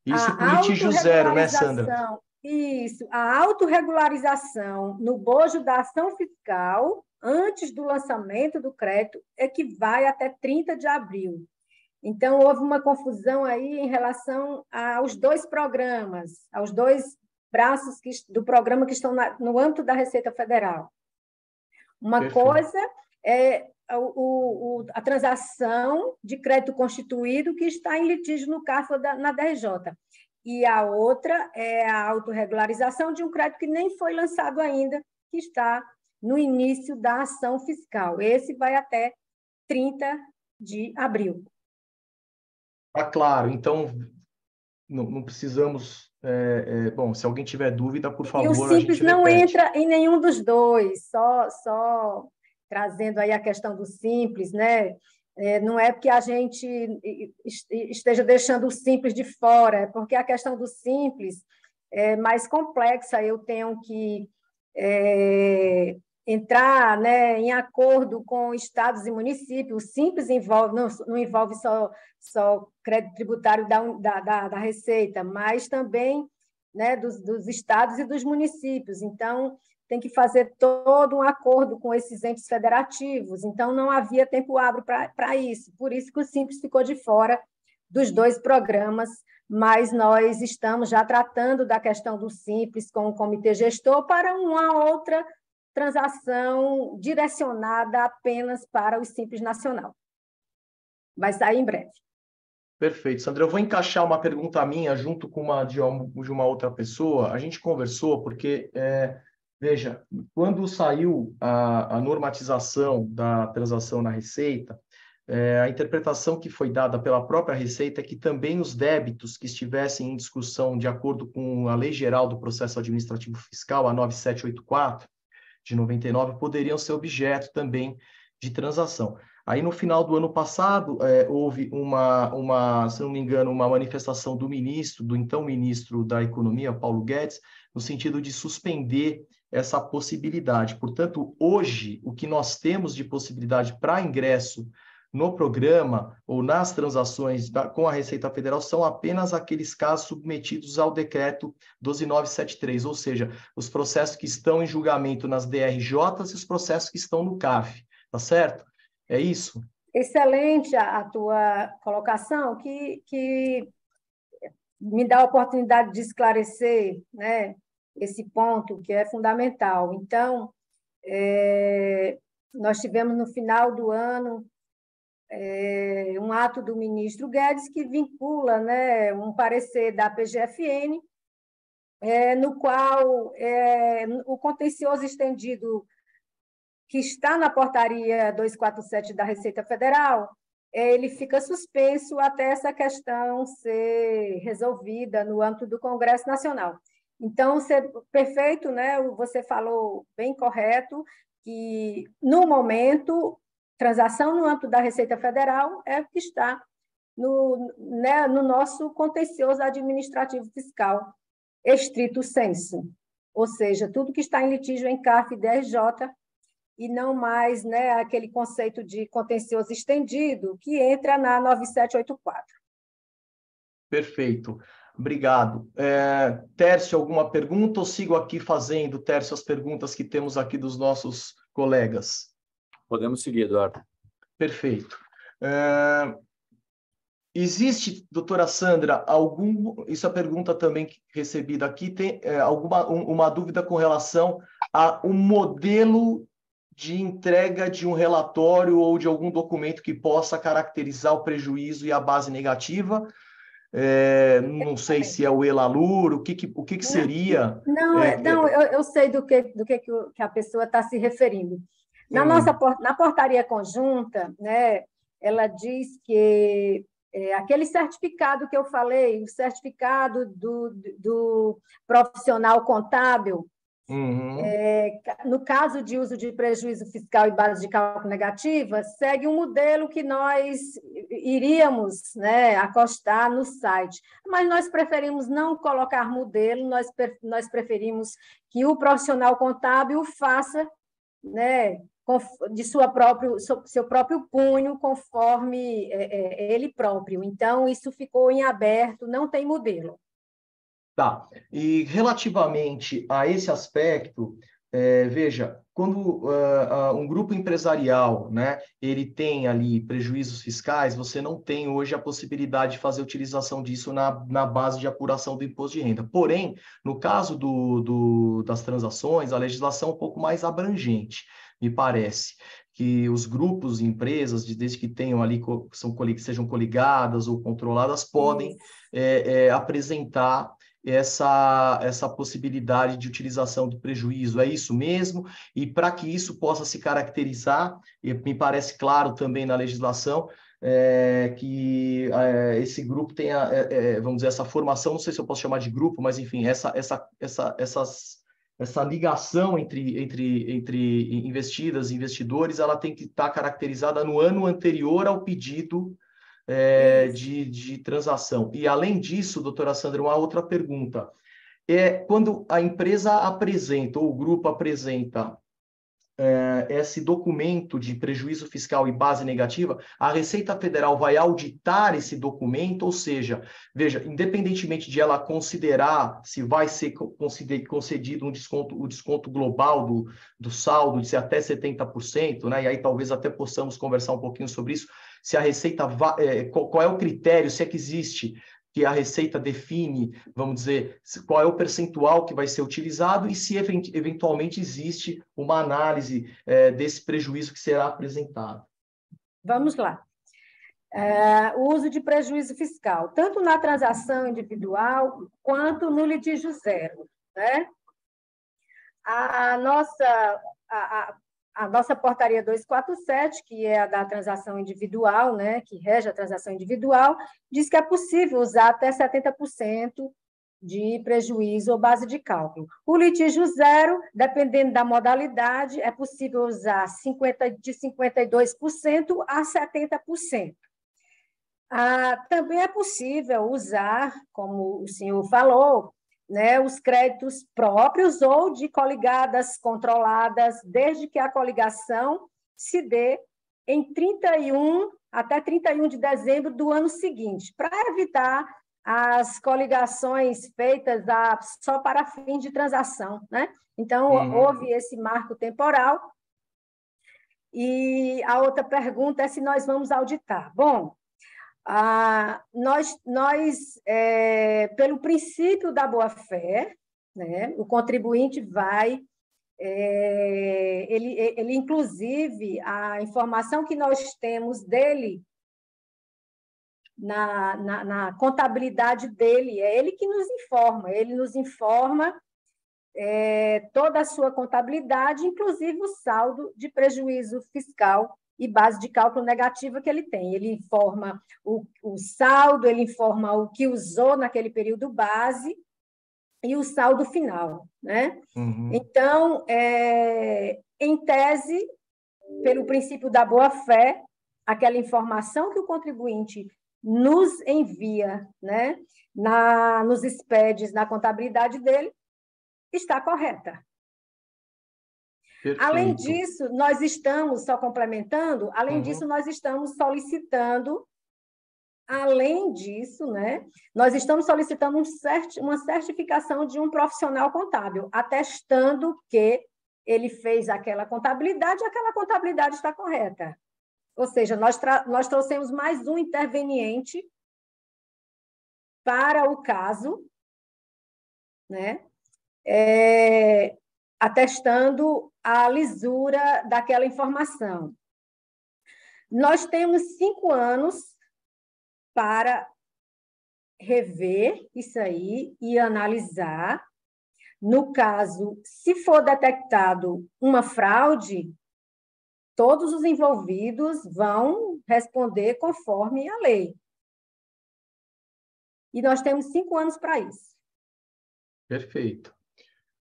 Isso para o litígio zero, né, Sandra? Isso, a autorregularização no bojo da ação fiscal, antes do lançamento do crédito, é que vai até 30 de abril. Então, houve uma confusão aí em relação aos dois programas, aos dois braços do programa que estão no âmbito da Receita Federal. Uma Perfeito. coisa é a transação de crédito constituído que está em litígio no CARF ou na DRJ. E a outra é a autorregularização de um crédito que nem foi lançado ainda, que está no início da ação fiscal. Esse vai até 30 de abril. Tá claro. Então, não precisamos... bom, se alguém tiver dúvida, por favor, e o Simples não entra em nenhum dos dois, só trazendo aí a questão do Simples, né? Não é porque a gente esteja deixando o Simples de fora, é porque a questão do Simples é mais complexa, eu tenho que entrar, né, em acordo com estados e municípios. O Simples não envolve só crédito tributário da Receita, mas também, né, dos estados e dos municípios. Então, tem que fazer todo um acordo com esses entes federativos. Então, não havia tempo hábil para isso. Por isso que o Simples ficou de fora dos dois programas, mas nós estamos já tratando da questão do Simples com o comitê gestor para uma outra transação direcionada apenas para o Simples Nacional. Vai sair em breve. Perfeito, Sandra. Eu vou encaixar uma pergunta minha junto com uma de uma outra pessoa. A gente conversou porque, veja, quando saiu a normatização da transação na Receita, a interpretação que foi dada pela própria Receita é que também os débitos que estivessem em discussão de acordo com a Lei Geral do Processo Administrativo Fiscal, a 9784, de 99, poderiam ser objeto também de transação. Aí, no final do ano passado, houve se não me engano, uma manifestação do então ministro da Economia, Paulo Guedes, no sentido de suspender essa possibilidade. Portanto, hoje, o que nós temos de possibilidade para ingresso no programa ou nas transações com a Receita Federal são apenas aqueles casos submetidos ao decreto 12973, ou seja, os processos que estão em julgamento nas DRJs e os processos que estão no CARF, tá certo? É isso? Excelente a tua colocação, que me dá a oportunidade de esclarecer, né, esse ponto que é fundamental. Então, nós tivemos no final do ano um ato do ministro Guedes que vincula, né, um parecer da PGFN, no qual o contencioso estendido que está na portaria 247 da Receita Federal, ele fica suspenso até essa questão ser resolvida no âmbito do Congresso Nacional. Então, perfeito, né? Você falou bem correto, que, no momento, transação no âmbito da Receita Federal é o que está no nosso contencioso administrativo fiscal, estrito sensu, ou seja, tudo que está em litígio em CARF e DRJ, e não mais, né, aquele conceito de contencioso estendido que entra na 9784. Perfeito. Obrigado. Tércio, alguma pergunta ou sigo aqui fazendo, Tércio, as perguntas que temos aqui dos nossos colegas? Podemos seguir, Eduardo. Perfeito. Existe, doutora Sandra, isso é a pergunta também recebida aqui, tem uma dúvida com relação ao modelo de entrega de um relatório ou de algum documento que possa caracterizar o prejuízo e a base negativa? Não sei se é o ELALUR, o que seria? Eu sei do que a pessoa está se referindo. Na portaria conjunta, né, ela diz que aquele certificado que eu falei, o certificado do profissional contábil, no caso de uso de prejuízo fiscal e base de cálculo negativa, segue um modelo que nós iríamos, né, acostar no site. Mas nós preferimos não colocar modelo, nós preferimos que o profissional contábil faça, né, de seu próprio punho, conforme ele próprio. Então, isso ficou em aberto, não tem modelo. Tá. E relativamente a esse aspecto, Veja, quando um grupo empresarial, né, ele tem ali prejuízos fiscais, você não tem hoje a possibilidade de fazer utilização disso na base de apuração do imposto de renda. Porém, no caso das transações, a legislação é um pouco mais abrangente, me parece, que os grupos e empresas, desde que tenham ali, sejam coligadas ou controladas, podem apresentar essa possibilidade de utilização do prejuízo. É isso mesmo? E para que isso possa se caracterizar, e me parece claro também na legislação, que esse grupo tenha, vamos dizer, essa formação, não sei se eu posso chamar de grupo, mas enfim, essa ligação entre investidas e investidores, ela tem que estar caracterizada no ano anterior ao pedido de transação. E, além disso, doutora Sandra, uma outra pergunta. Quando a empresa apresenta, ou o grupo apresenta esse documento de prejuízo fiscal e base negativa, a Receita Federal vai auditar esse documento, ou seja, veja, independentemente de ela considerar se vai ser concedido o desconto global do saldo de ser até 70%, né? E aí talvez até possamos conversar um pouquinho sobre isso, se a Receita qual é o critério, se é que existe, que a Receita define, vamos dizer, qual é o percentual que vai ser utilizado e se eventualmente existe uma análise desse prejuízo que será apresentado. Vamos lá. O uso de prejuízo fiscal, tanto na transação individual quanto no litígio zero, né? A nossa portaria 247, que é a da transação individual, né, que rege a transação individual, diz que é possível usar até 70% de prejuízo ou base de cálculo. O litígio zero, dependendo da modalidade, é possível usar de 52% a 70%. Também é possível usar, como o senhor falou, né, os créditos próprios ou de coligadas controladas, desde que a coligação se dê até 31 de dezembro do ano seguinte, para evitar as coligações feitas só para fins de transação, né? Então, houve esse marco temporal. E a outra pergunta é se nós vamos auditar. Bom, pelo princípio da boa-fé, né, o contribuinte vai, ele, inclusive, a informação que nós temos dele na contabilidade dele, é ele que nos informa toda a sua contabilidade, inclusive o saldo de prejuízo fiscal e base de cálculo negativa que ele tem. Ele informa o saldo, ele informa o que usou naquele período base e o saldo final, né? Então, em tese, pelo princípio da boa-fé, aquela informação que o contribuinte nos envia, né, nos SPEDs, na contabilidade dele, está correta. Perfeito. Além disso, nós estamos, só complementando, disso, nós estamos solicitando, né, nós estamos solicitando uma certificação de um profissional contábil, atestando que ele fez aquela contabilidade e aquela contabilidade está correta. Ou seja, nós trouxemos mais um interveniente para o caso, né, atestando a lisura daquela informação. Nós temos 5 anos para rever isso aí e analisar. No caso, se for detectado uma fraude, todos os envolvidos vão responder conforme a lei. E nós temos 5 anos para isso. Perfeito.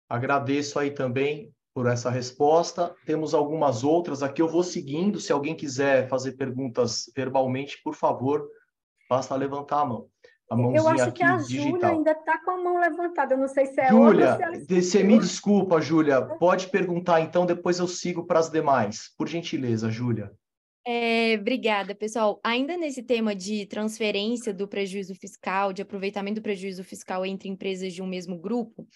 Agradeço aí também por essa resposta. Temos algumas outras aqui, eu vou seguindo. Se alguém quiser fazer perguntas verbalmente, por favor, basta levantar a mão. A mãozinha eu acho aqui, que a digital. Júlia ainda está com a mão levantada. Eu não sei se é Júlia, outra ou se ela... você me desculpa, Júlia. Pode perguntar, então, depois eu sigo para as demais. Por gentileza, Júlia. Obrigada, pessoal. Ainda nesse tema de transferência do prejuízo fiscal, de aproveitamento do prejuízo fiscal entre empresas de um mesmo grupo,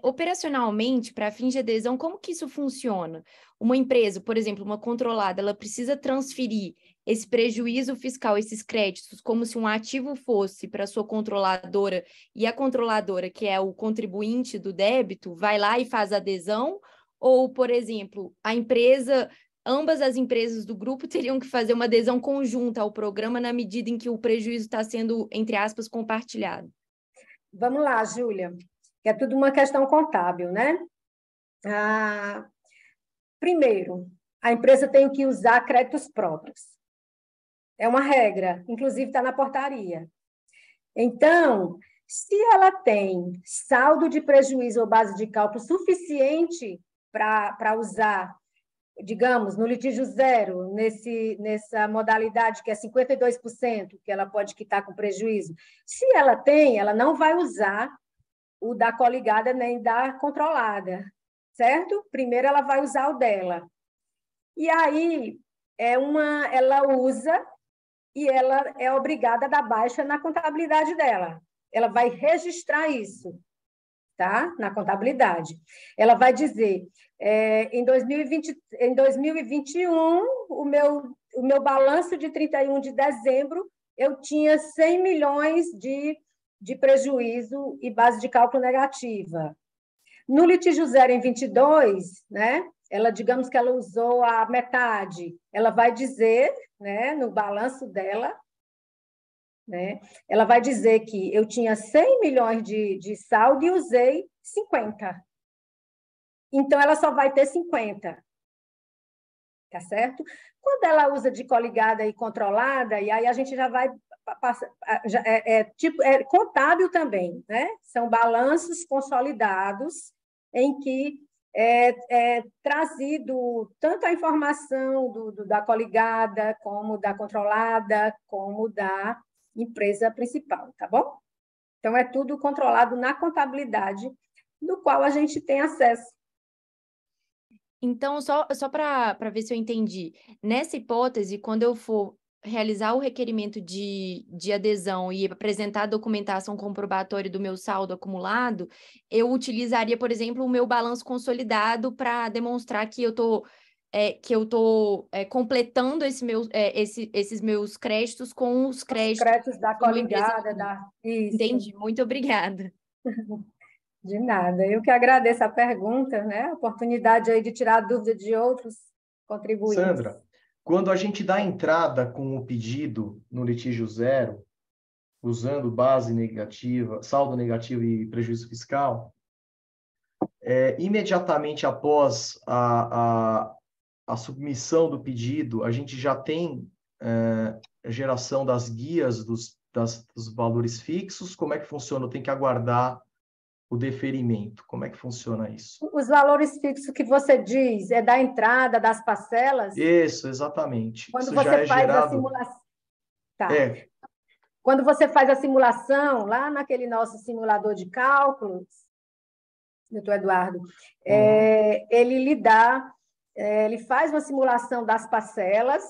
operacionalmente, para fins de adesão, como que isso funciona? Uma empresa, por exemplo, uma controlada, ela precisa transferir esse prejuízo fiscal, esses créditos, como se um ativo fosse para a sua controladora, e a controladora, que é o contribuinte do débito, vai lá e faz adesão? Ou, por exemplo, ambas as empresas do grupo teriam que fazer uma adesão conjunta ao programa na medida em que o prejuízo está sendo, entre aspas, compartilhado? Vamos lá, Júlia, que é tudo uma questão contábil, né? Primeiro, a empresa tem que usar créditos próprios. É uma regra, inclusive está na portaria. Então, se ela tem saldo de prejuízo ou base de cálculo suficiente para usar, digamos, no litígio zero, nessa modalidade que é 52%, que ela pode quitar com prejuízo, se ela tem, ela não vai usar o da coligada nem da controlada, certo? Primeiro ela vai usar o dela. E aí, ela usa e ela é obrigada a dar baixa na contabilidade dela. Ela vai registrar isso, tá? Na contabilidade. Ela vai dizer, em 2021, o meu balanço de 31 de dezembro, eu tinha 100 milhões de prejuízo e base de cálculo negativa. No litígio zero em 22, né? Digamos que ela usou a metade, ela vai dizer, né, no balanço dela, né, ela vai dizer que eu tinha 100 milhões de saldo e usei 50. Então, ela só vai ter 50. Tá certo? Quando ela usa de coligada e controlada, e aí a gente já vai passar, é contábil também, né? São balanços consolidados em que é trazido tanto a informação da coligada, como da controlada, como da empresa principal, tá bom? Então, é tudo controlado na contabilidade, do qual a gente tem acesso. Então, só para ver se eu entendi, nessa hipótese, quando eu for realizar o requerimento de adesão e apresentar a documentação comprobatória do meu saldo acumulado, eu utilizaria, por exemplo, o meu balanço consolidado para demonstrar que eu estou completando esses meus créditos com os créditos da coligada. Isso. Entendi, muito obrigada. De nada. Eu que agradeço a pergunta, né? A oportunidade aí de tirar a dúvida de outros contribuintes. Sandra, quando a gente dá entrada com o pedido no litígio zero, usando base negativa, saldo negativo e prejuízo fiscal, imediatamente após a submissão do pedido, a gente já tem geração das guias dos valores fixos. Como é que funciona? Tem que aguardar o deferimento. Como é que funciona isso? Os valores fixos que você diz é da entrada, das parcelas? Isso, exatamente. Quando isso você já é faz gerado... a simulação. Tá. Quando você faz a simulação, lá naquele nosso simulador de cálculos, doutor Eduardo, ele lhe dá, ele faz uma simulação das parcelas,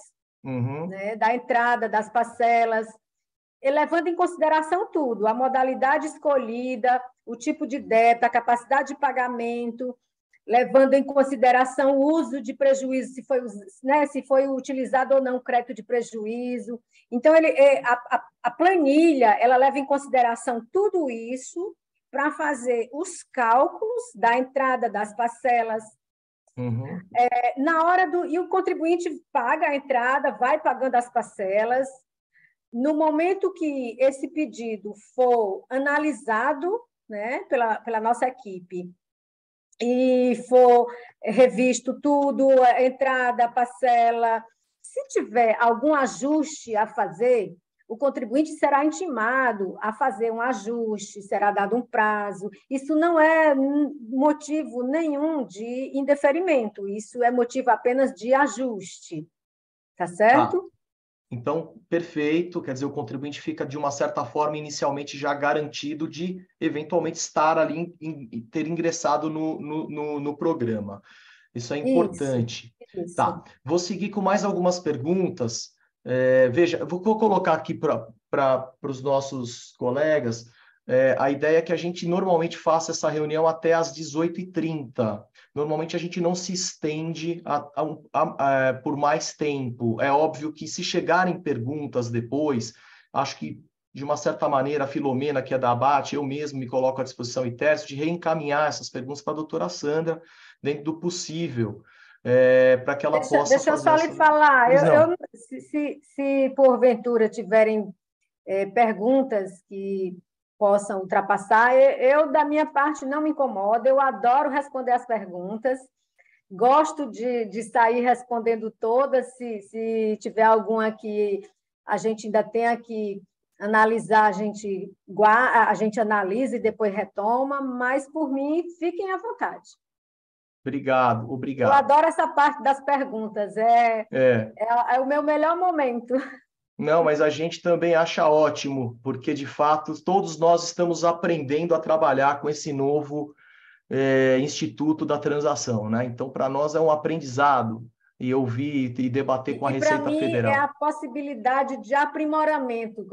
né, da entrada das parcelas, levando em consideração tudo, a modalidade escolhida, o tipo de débito, a capacidade de pagamento, levando em consideração o uso de prejuízo, se foi utilizado ou não crédito de prejuízo. Então, a planilha ela leva em consideração tudo isso para fazer os cálculos da entrada das parcelas. Na hora e o contribuinte paga a entrada, vai pagando as parcelas. No momento que esse pedido for analisado, né, pela nossa equipe e for revisto tudo, a entrada, a parcela, se tiver algum ajuste a fazer, o contribuinte será intimado a fazer um ajuste, será dado um prazo. Isso não é motivo nenhum de indeferimento, isso é motivo apenas de ajuste, tá certo? Então, perfeito, quer dizer, o contribuinte fica, de uma certa forma, inicialmente já garantido de, eventualmente, estar ali, ter ingressado no programa. Isso é importante. Isso. Tá, vou seguir com mais algumas perguntas. Veja, vou colocar aqui para os nossos colegas. A ideia é que a gente normalmente faça essa reunião até às 18h30. Normalmente a gente não se estende por mais tempo. É óbvio que se chegarem perguntas depois, acho que, de uma certa maneira, a Filomena, que é da ABAT, eu mesmo me coloco à disposição e testo de reencaminhar essas perguntas para a doutora Sandra, dentro do possível, para que ela possa Deixa eu fazer só lhe falar, se porventura tiverem perguntas que possam ultrapassar, da minha parte, não me incomoda, eu adoro responder as perguntas, gosto de sair respondendo todas, se tiver alguma que a gente ainda tenha que analisar, a gente analisa e depois retoma, mas, por mim, fiquem à vontade. Obrigado. Eu adoro essa parte das perguntas, é o meu melhor momento. Não, mas a gente também acha ótimo, porque, de fato, todos nós estamos aprendendo a trabalhar com esse novo Instituto da Transação, né? Então, para nós é um aprendizado e ouvir e debater com a Receita Federal. E para mim é a possibilidade de aprimoramento,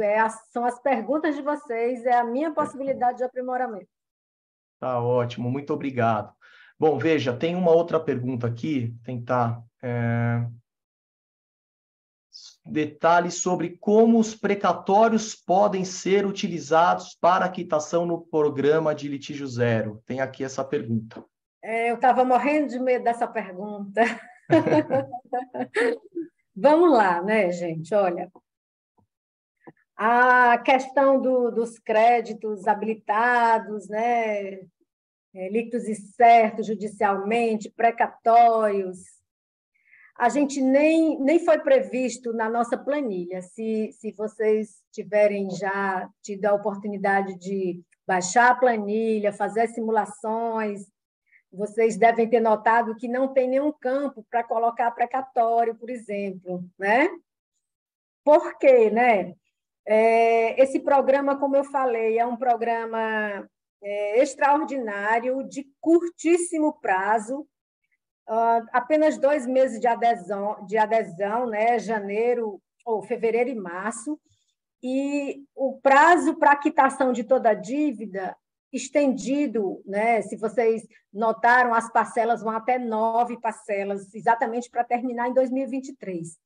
são as perguntas de vocês, é a minha possibilidade de aprimoramento. Tá ótimo, muito obrigado. Bom, veja, tem uma outra pergunta aqui, tentar... Detalhes sobre como os precatórios podem ser utilizados para a quitação no programa de litígio zero. Tem aqui essa pergunta. Eu estava morrendo de medo dessa pergunta. Vamos lá, né, gente? Olha, a questão dos créditos habilitados, né, líquidos e certos judicialmente, precatórios, a gente nem foi previsto na nossa planilha. Se vocês tiverem já tido a oportunidade de baixar a planilha, fazer simulações, vocês devem ter notado que não tem nenhum campo para colocar precatório, por exemplo, né? Por quê, né? Esse programa, como eu falei, é um programa extraordinário, de curtíssimo prazo, apenas 2 meses de adesão, né? Fevereiro e março, e o prazo para quitação de toda a dívida estendido, né? Se vocês notaram, as parcelas vão até 9 parcelas, exatamente para terminar em 2023.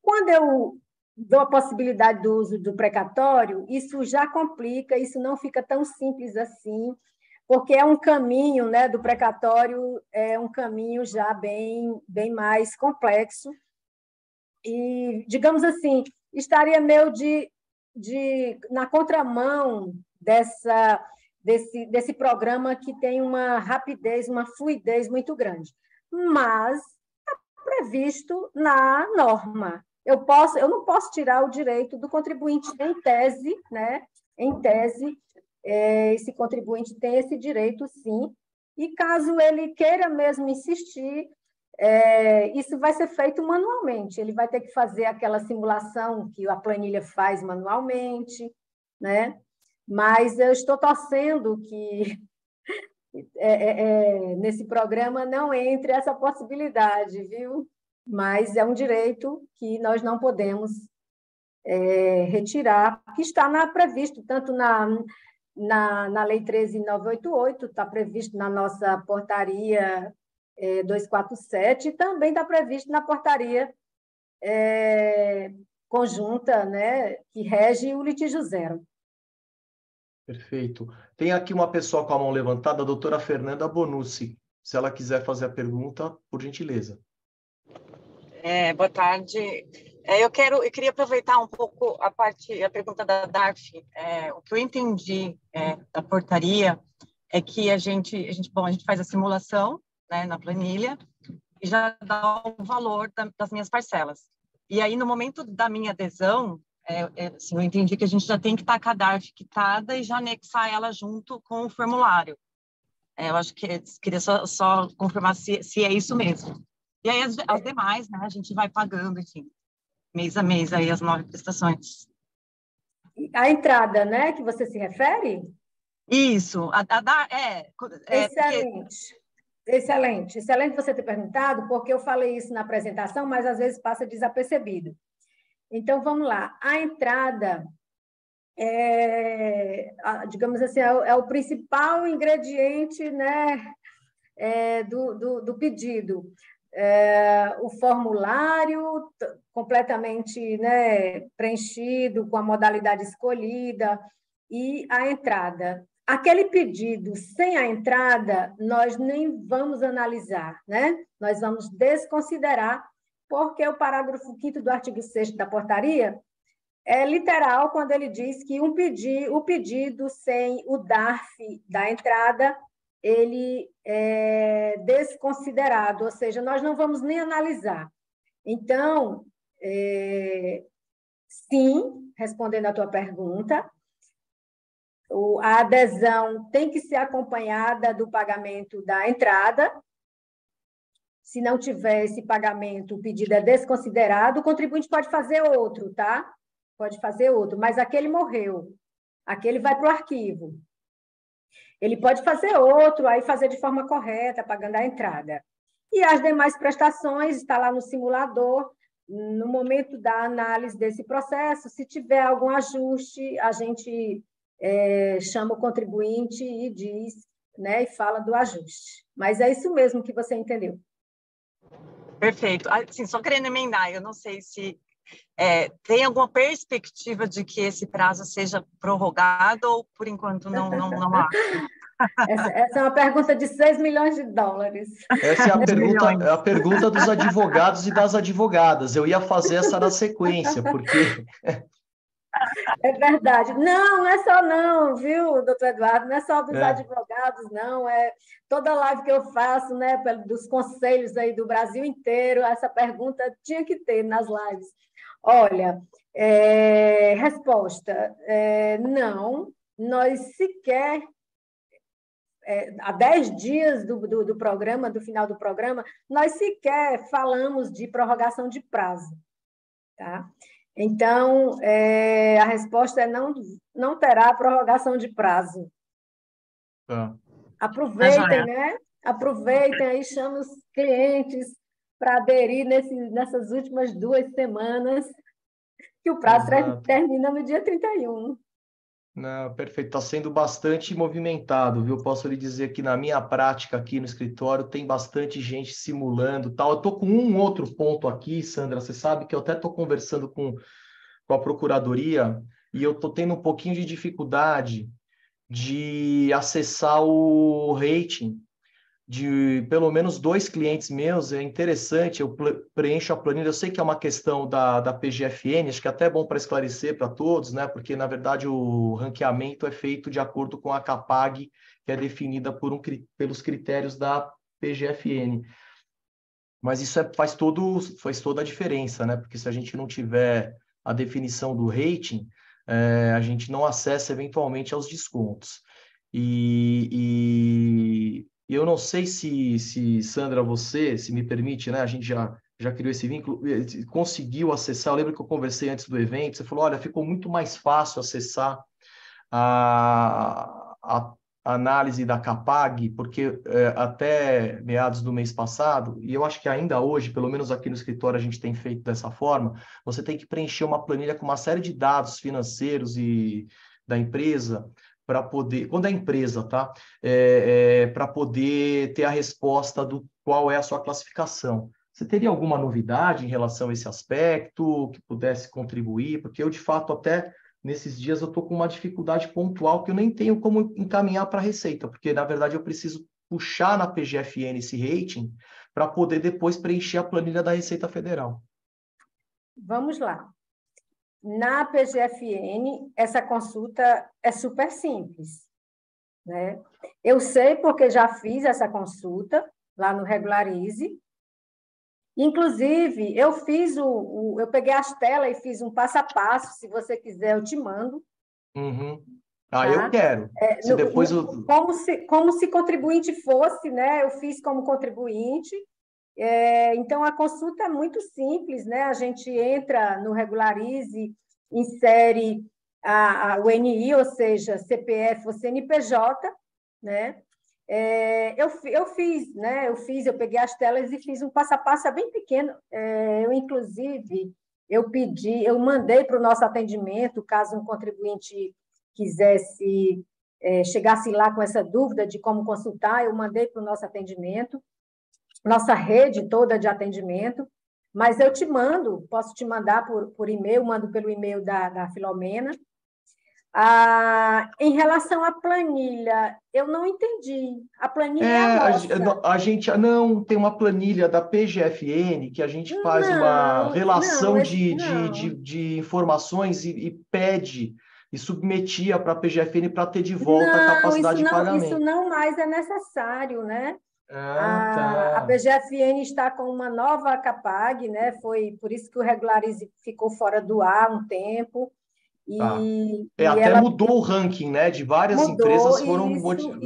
Quando eu dou a possibilidade do uso do precatório, isso já complica, isso não fica tão simples assim, porque é um caminho, né, do precatório, é um caminho já bem mais complexo. E, digamos assim, estaria meio na contramão desse programa que tem uma rapidez, uma fluidez muito grande. Mas está previsto na norma. Eu não posso tirar o direito do contribuinte em tese, né? Em tese, esse contribuinte tem esse direito, sim, e caso ele queira mesmo insistir, isso vai ser feito manualmente, ele vai ter que fazer aquela simulação que a planilha faz manualmente, né? Mas eu estou torcendo que nesse programa não entre essa possibilidade, viu? Mas é um direito que nós não podemos retirar, que está previsto tanto na Lei 13.988, está previsto na nossa portaria 247, e também está previsto na portaria conjunta, né, que rege o litígio zero. Perfeito. Tem aqui uma pessoa com a mão levantada, a doutora Fernanda Bonucci. Se ela quiser fazer a pergunta, por gentileza. Boa tarde. Eu queria aproveitar um pouco a pergunta da DARF. O que eu entendi da portaria é que a gente faz a simulação, né, na planilha e já dá o valor das minhas parcelas. E aí, no momento da minha adesão, assim, eu entendi que a gente já tem que estar com a DARF quitada e já anexar ela junto com o formulário. Eu acho que queria só confirmar se é isso mesmo. E aí, as demais, né, a gente vai pagando, enfim, mês a mês, aí as 9 prestações. A entrada, né, que você se refere? Isso. Excelente. Excelente, excelente você ter perguntado, porque eu falei isso na apresentação, mas às vezes passa desapercebido. Então, vamos lá. A entrada, digamos assim, é o principal ingrediente, né, do pedido. O formulário completamente, né, preenchido, com a modalidade escolhida, e a entrada. Aquele pedido sem a entrada, nós nem vamos analisar, né? Nós vamos desconsiderar, porque o parágrafo 5º do artigo 6º da portaria é literal quando ele diz que o pedido sem o DARF da entrada, ele é desconsiderado, ou seja, nós não vamos nem analisar. Então, sim, respondendo à tua pergunta, a adesão tem que ser acompanhada do pagamento da entrada. Se não tiver esse pagamento, o pedido é desconsiderado, o contribuinte pode fazer outro, tá? Pode fazer outro, mas aquele morreu, aquele vai para o arquivo. Ele pode fazer outro, aí fazer de forma correta, pagando a entrada. E as demais prestações, está lá no simulador, no momento da análise desse processo, se tiver algum ajuste, a gente chama o contribuinte e diz, né, e fala do ajuste. Mas é isso mesmo que você entendeu. Perfeito. Assim, só querendo emendar, eu não sei se tem alguma perspectiva de que esse prazo seja prorrogado ou, por enquanto, não há? Essa é uma pergunta de 6 milhões de dólares. Essa é a pergunta dos advogados e das advogadas. Eu ia fazer essa na sequência, porque... É verdade. Não é só não, viu, doutor Eduardo? Não é só dos advogados, não. É toda live que eu faço, né, dos conselhos aí do Brasil inteiro, essa pergunta tinha que ter nas lives. Olha, resposta, não. Nós sequer, há 10 dias do programa, do final do programa, nós sequer falamos de prorrogação de prazo, tá? Então, a resposta é não terá prorrogação de prazo. Aproveitem, né? Aproveitem aí, chamem os clientes para aderir nessas últimas 2 semanas, que o prazo termina no dia 31. Não, perfeito. Está sendo bastante movimentado, viu? Posso lhe dizer que na minha prática aqui no escritório tem bastante gente simulando, tal. Eu estou com um outro ponto aqui, Sandra. Você sabe que eu até estou conversando com a Procuradoria e eu estou tendo um pouquinho de dificuldade de acessar o rating de pelo menos 2 clientes meus. É interessante, eu preencho a planilha, eu sei que é uma questão da PGFN, acho que é até bom para esclarecer para todos, né? Porque, na verdade, o ranqueamento é feito de acordo com a CAPAG, que é definida pelos critérios da PGFN. Mas isso faz toda a diferença, né? Porque se a gente não tiver a definição do rating, a gente não acessa eventualmente aos descontos. E eu não sei se Sandra, você, se me permite, né? A gente já criou esse vínculo, conseguiu acessar. Eu lembro que eu conversei antes do evento, você falou, olha, ficou muito mais fácil acessar a análise da CAPAG, porque até meados do mês passado, e eu acho que ainda hoje, pelo menos aqui no escritório a gente tem feito dessa forma, você tem que preencher uma planilha com uma série de dados financeiros e da empresa, para poder, quando é empresa, tá? Para poder ter a resposta do qual é a sua classificação. Você teria alguma novidade em relação a esse aspecto que pudesse contribuir? Porque eu, de fato, até nesses dias eu estou com uma dificuldade pontual que eu nem tenho como encaminhar para a Receita, porque, na verdade, eu preciso puxar na PGFN esse rating para poder depois preencher a planilha da Receita Federal. Vamos lá. Na PGFN, essa consulta é super simples, né? Eu sei porque já fiz essa consulta lá no Regularize. Inclusive, eu peguei as telas e fiz um passo a passo. Se você quiser, eu te mando. Uhum. Tá? Eu quero. Como se contribuinte fosse, né? Eu fiz como contribuinte. Então, a consulta é muito simples, né? A gente entra no Regularize, insere o NI, ou seja, CPF ou CNPJ, né? Eu peguei as telas e fiz um passo a passo bem pequeno. Inclusive, eu mandei para o nosso atendimento, caso um contribuinte quisesse, chegasse lá com essa dúvida de como consultar, eu mandei para o nosso atendimento, nossa rede toda de atendimento, mas eu posso te mandar por e-mail, mando pelo e-mail da Filomena. Em relação à planilha, eu não entendi. A planilha é a nossa. A gente não tem uma planilha da PGFN que a gente faz uma relação de informações e pede e submetia para a PGFN para ter de volta a capacidade de pagamento. Isso não mais é necessário, né? Tá. A PGFN está com uma nova CAPAG, né? Foi por isso que o Regularize ficou fora do ar um tempo. Até mudou o ranking, né? De várias empresas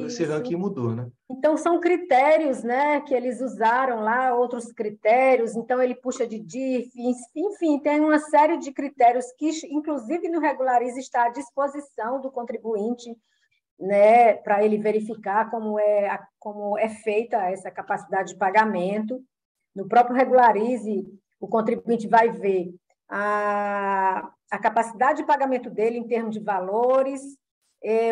esse ranking mudou, né? Então, são critérios, né, que eles usaram lá, outros critérios, então ele puxa de DIF, enfim, tem uma série de critérios que, inclusive, no Regularize está à disposição do contribuinte, né, para ele verificar como é feita essa capacidade de pagamento. No próprio Regularize, o contribuinte vai ver a capacidade de pagamento dele em termos de valores,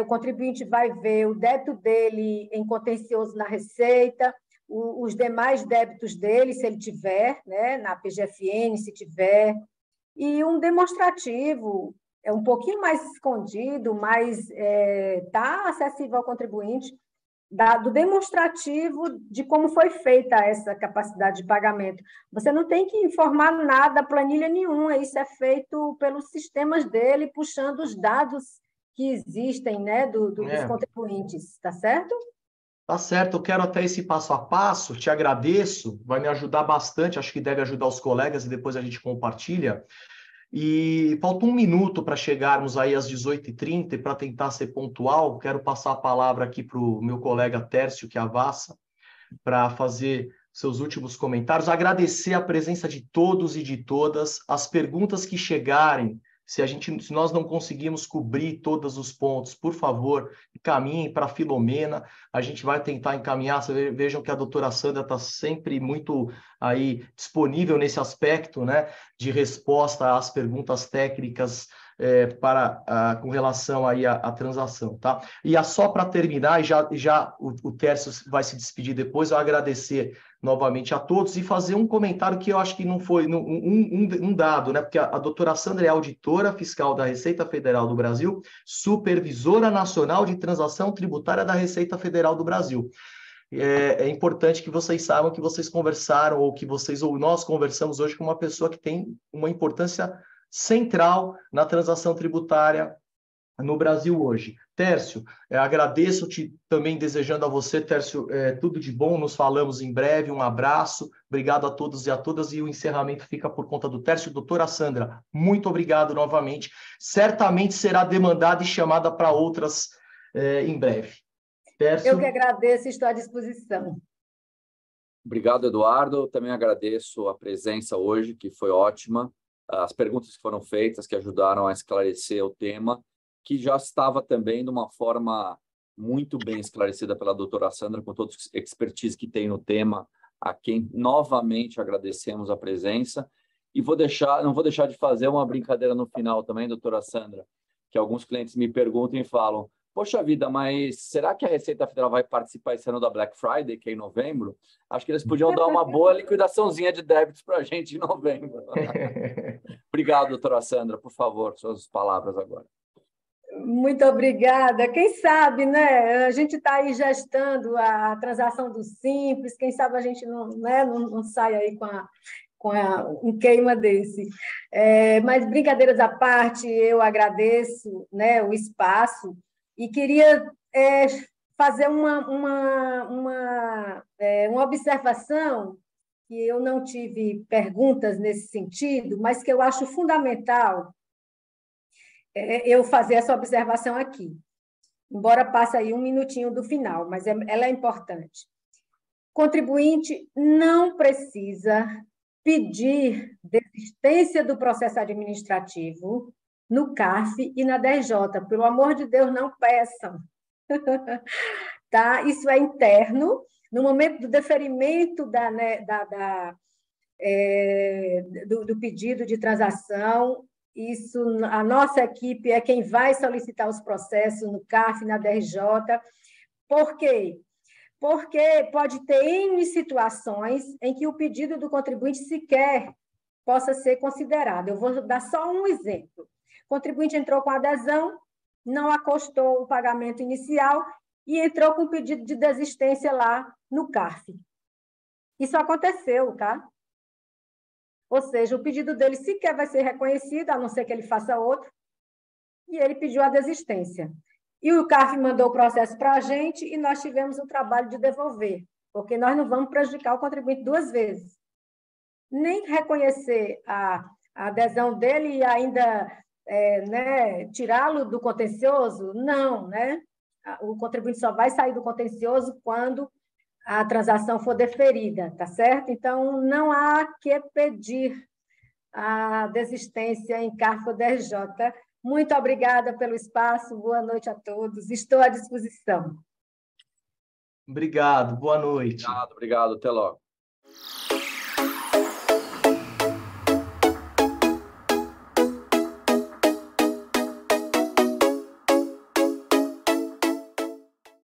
o contribuinte vai ver o débito dele em contencioso na Receita, os demais débitos dele, se ele tiver, né, na PGFN, se tiver, e um demonstrativo, é um pouquinho mais escondido, mas está acessível ao contribuinte, do demonstrativo de como foi feita essa capacidade de pagamento. Você não tem que informar nada, planilha nenhuma, isso é feito pelos sistemas dele, puxando os dados que existem, né, dos contribuintes, tá certo? Tá certo, eu quero até esse passo a passo, te agradeço, vai me ajudar bastante, acho que deve ajudar os colegas e depois a gente compartilha. E falta 1 minuto para chegarmos aí às 18h30 e para tentar ser pontual, quero passar a palavra aqui para o meu colega Tércio Chiavassa para fazer seus últimos comentários, agradecer a presença de todos e de todas, as perguntas que chegarem, se nós não conseguimos cobrir todos os pontos, por favor, encaminhem para a Filomena, a gente vai tentar encaminhar, vejam que a doutora Sandra está sempre muito aí disponível nesse aspecto, né, de resposta às perguntas técnicas com relação aí à transação, tá? E só para terminar, e já o Tércio vai se despedir depois, eu agradecer novamente a todos e fazer um comentário que eu acho que não foi um dado, né? Porque a doutora Sandra é auditora fiscal da Receita Federal do Brasil, supervisora nacional de transação tributária da Receita Federal do Brasil. É importante que vocês saibam que vocês conversaram ou nós conversamos hoje com uma pessoa que tem uma importância central na transação tributária no Brasil hoje. Tércio, agradeço-te também desejando a você, Tércio, tudo de bom, nos falamos em breve, um abraço, obrigado a todos e a todas, e o encerramento fica por conta do Tércio. Doutora Sandra, muito obrigado novamente, certamente será demandada e chamada para outras em breve. Tércio? Eu que agradeço e estou à disposição. Obrigado, Eduardo, também agradeço a presença hoje, que foi ótima, as perguntas que foram feitas, que ajudaram a esclarecer o tema, que já estava também de uma forma muito bem esclarecida pela doutora Sandra, com toda a expertise que tem no tema, a quem novamente agradecemos a presença. E não vou deixar de fazer uma brincadeira no final também, doutora Sandra, que alguns clientes me perguntam e falam, poxa vida, mas será que a Receita Federal vai participar esse ano da Black Friday, que é em novembro? Acho que eles podiam dar uma boa liquidaçãozinha de débitos para a gente em novembro. Obrigado, doutora Sandra. Por favor, suas palavras agora. Muito obrigada. Quem sabe, né? A gente está aí gestando a transação do Simples, quem sabe a gente não sai aí com um queima desse. Mas, brincadeiras à parte, eu agradeço, né, o espaço e queria fazer uma observação, que eu não tive perguntas nesse sentido, mas que eu acho fundamental eu fazer essa observação aqui, embora passe aí 1 minutinho do final, mas ela é importante. Contribuinte não precisa pedir desistência do processo administrativo no CARF e na DJ. Pelo amor de Deus, não peçam. tá? Isso é interno. No momento do deferimento do pedido de transação, isso, a nossa equipe é quem vai solicitar os processos no CARF, na DRJ. Por quê? Porque pode ter N situações em que o pedido do contribuinte sequer possa ser considerado. Eu vou dar só um exemplo. O contribuinte entrou com adesão, não acostou o pagamento inicial e entrou com pedido de desistência lá no CARF. Isso aconteceu, tá? Ou seja, o pedido dele sequer vai ser reconhecido, a não ser que ele faça outro, e ele pediu a desistência. E o CARF mandou o processo para a gente e nós tivemos o trabalho de devolver, porque nós não vamos prejudicar o contribuinte duas vezes. Nem reconhecer a adesão dele e ainda tirá-lo do contencioso, não, né? O contribuinte só vai sair do contencioso quando a transação for deferida, tá certo? Então, não há que pedir a desistência em CARF ou DRJ. Muito obrigada pelo espaço, boa noite a todos, estou à disposição. Obrigado, boa noite. Obrigado, até logo.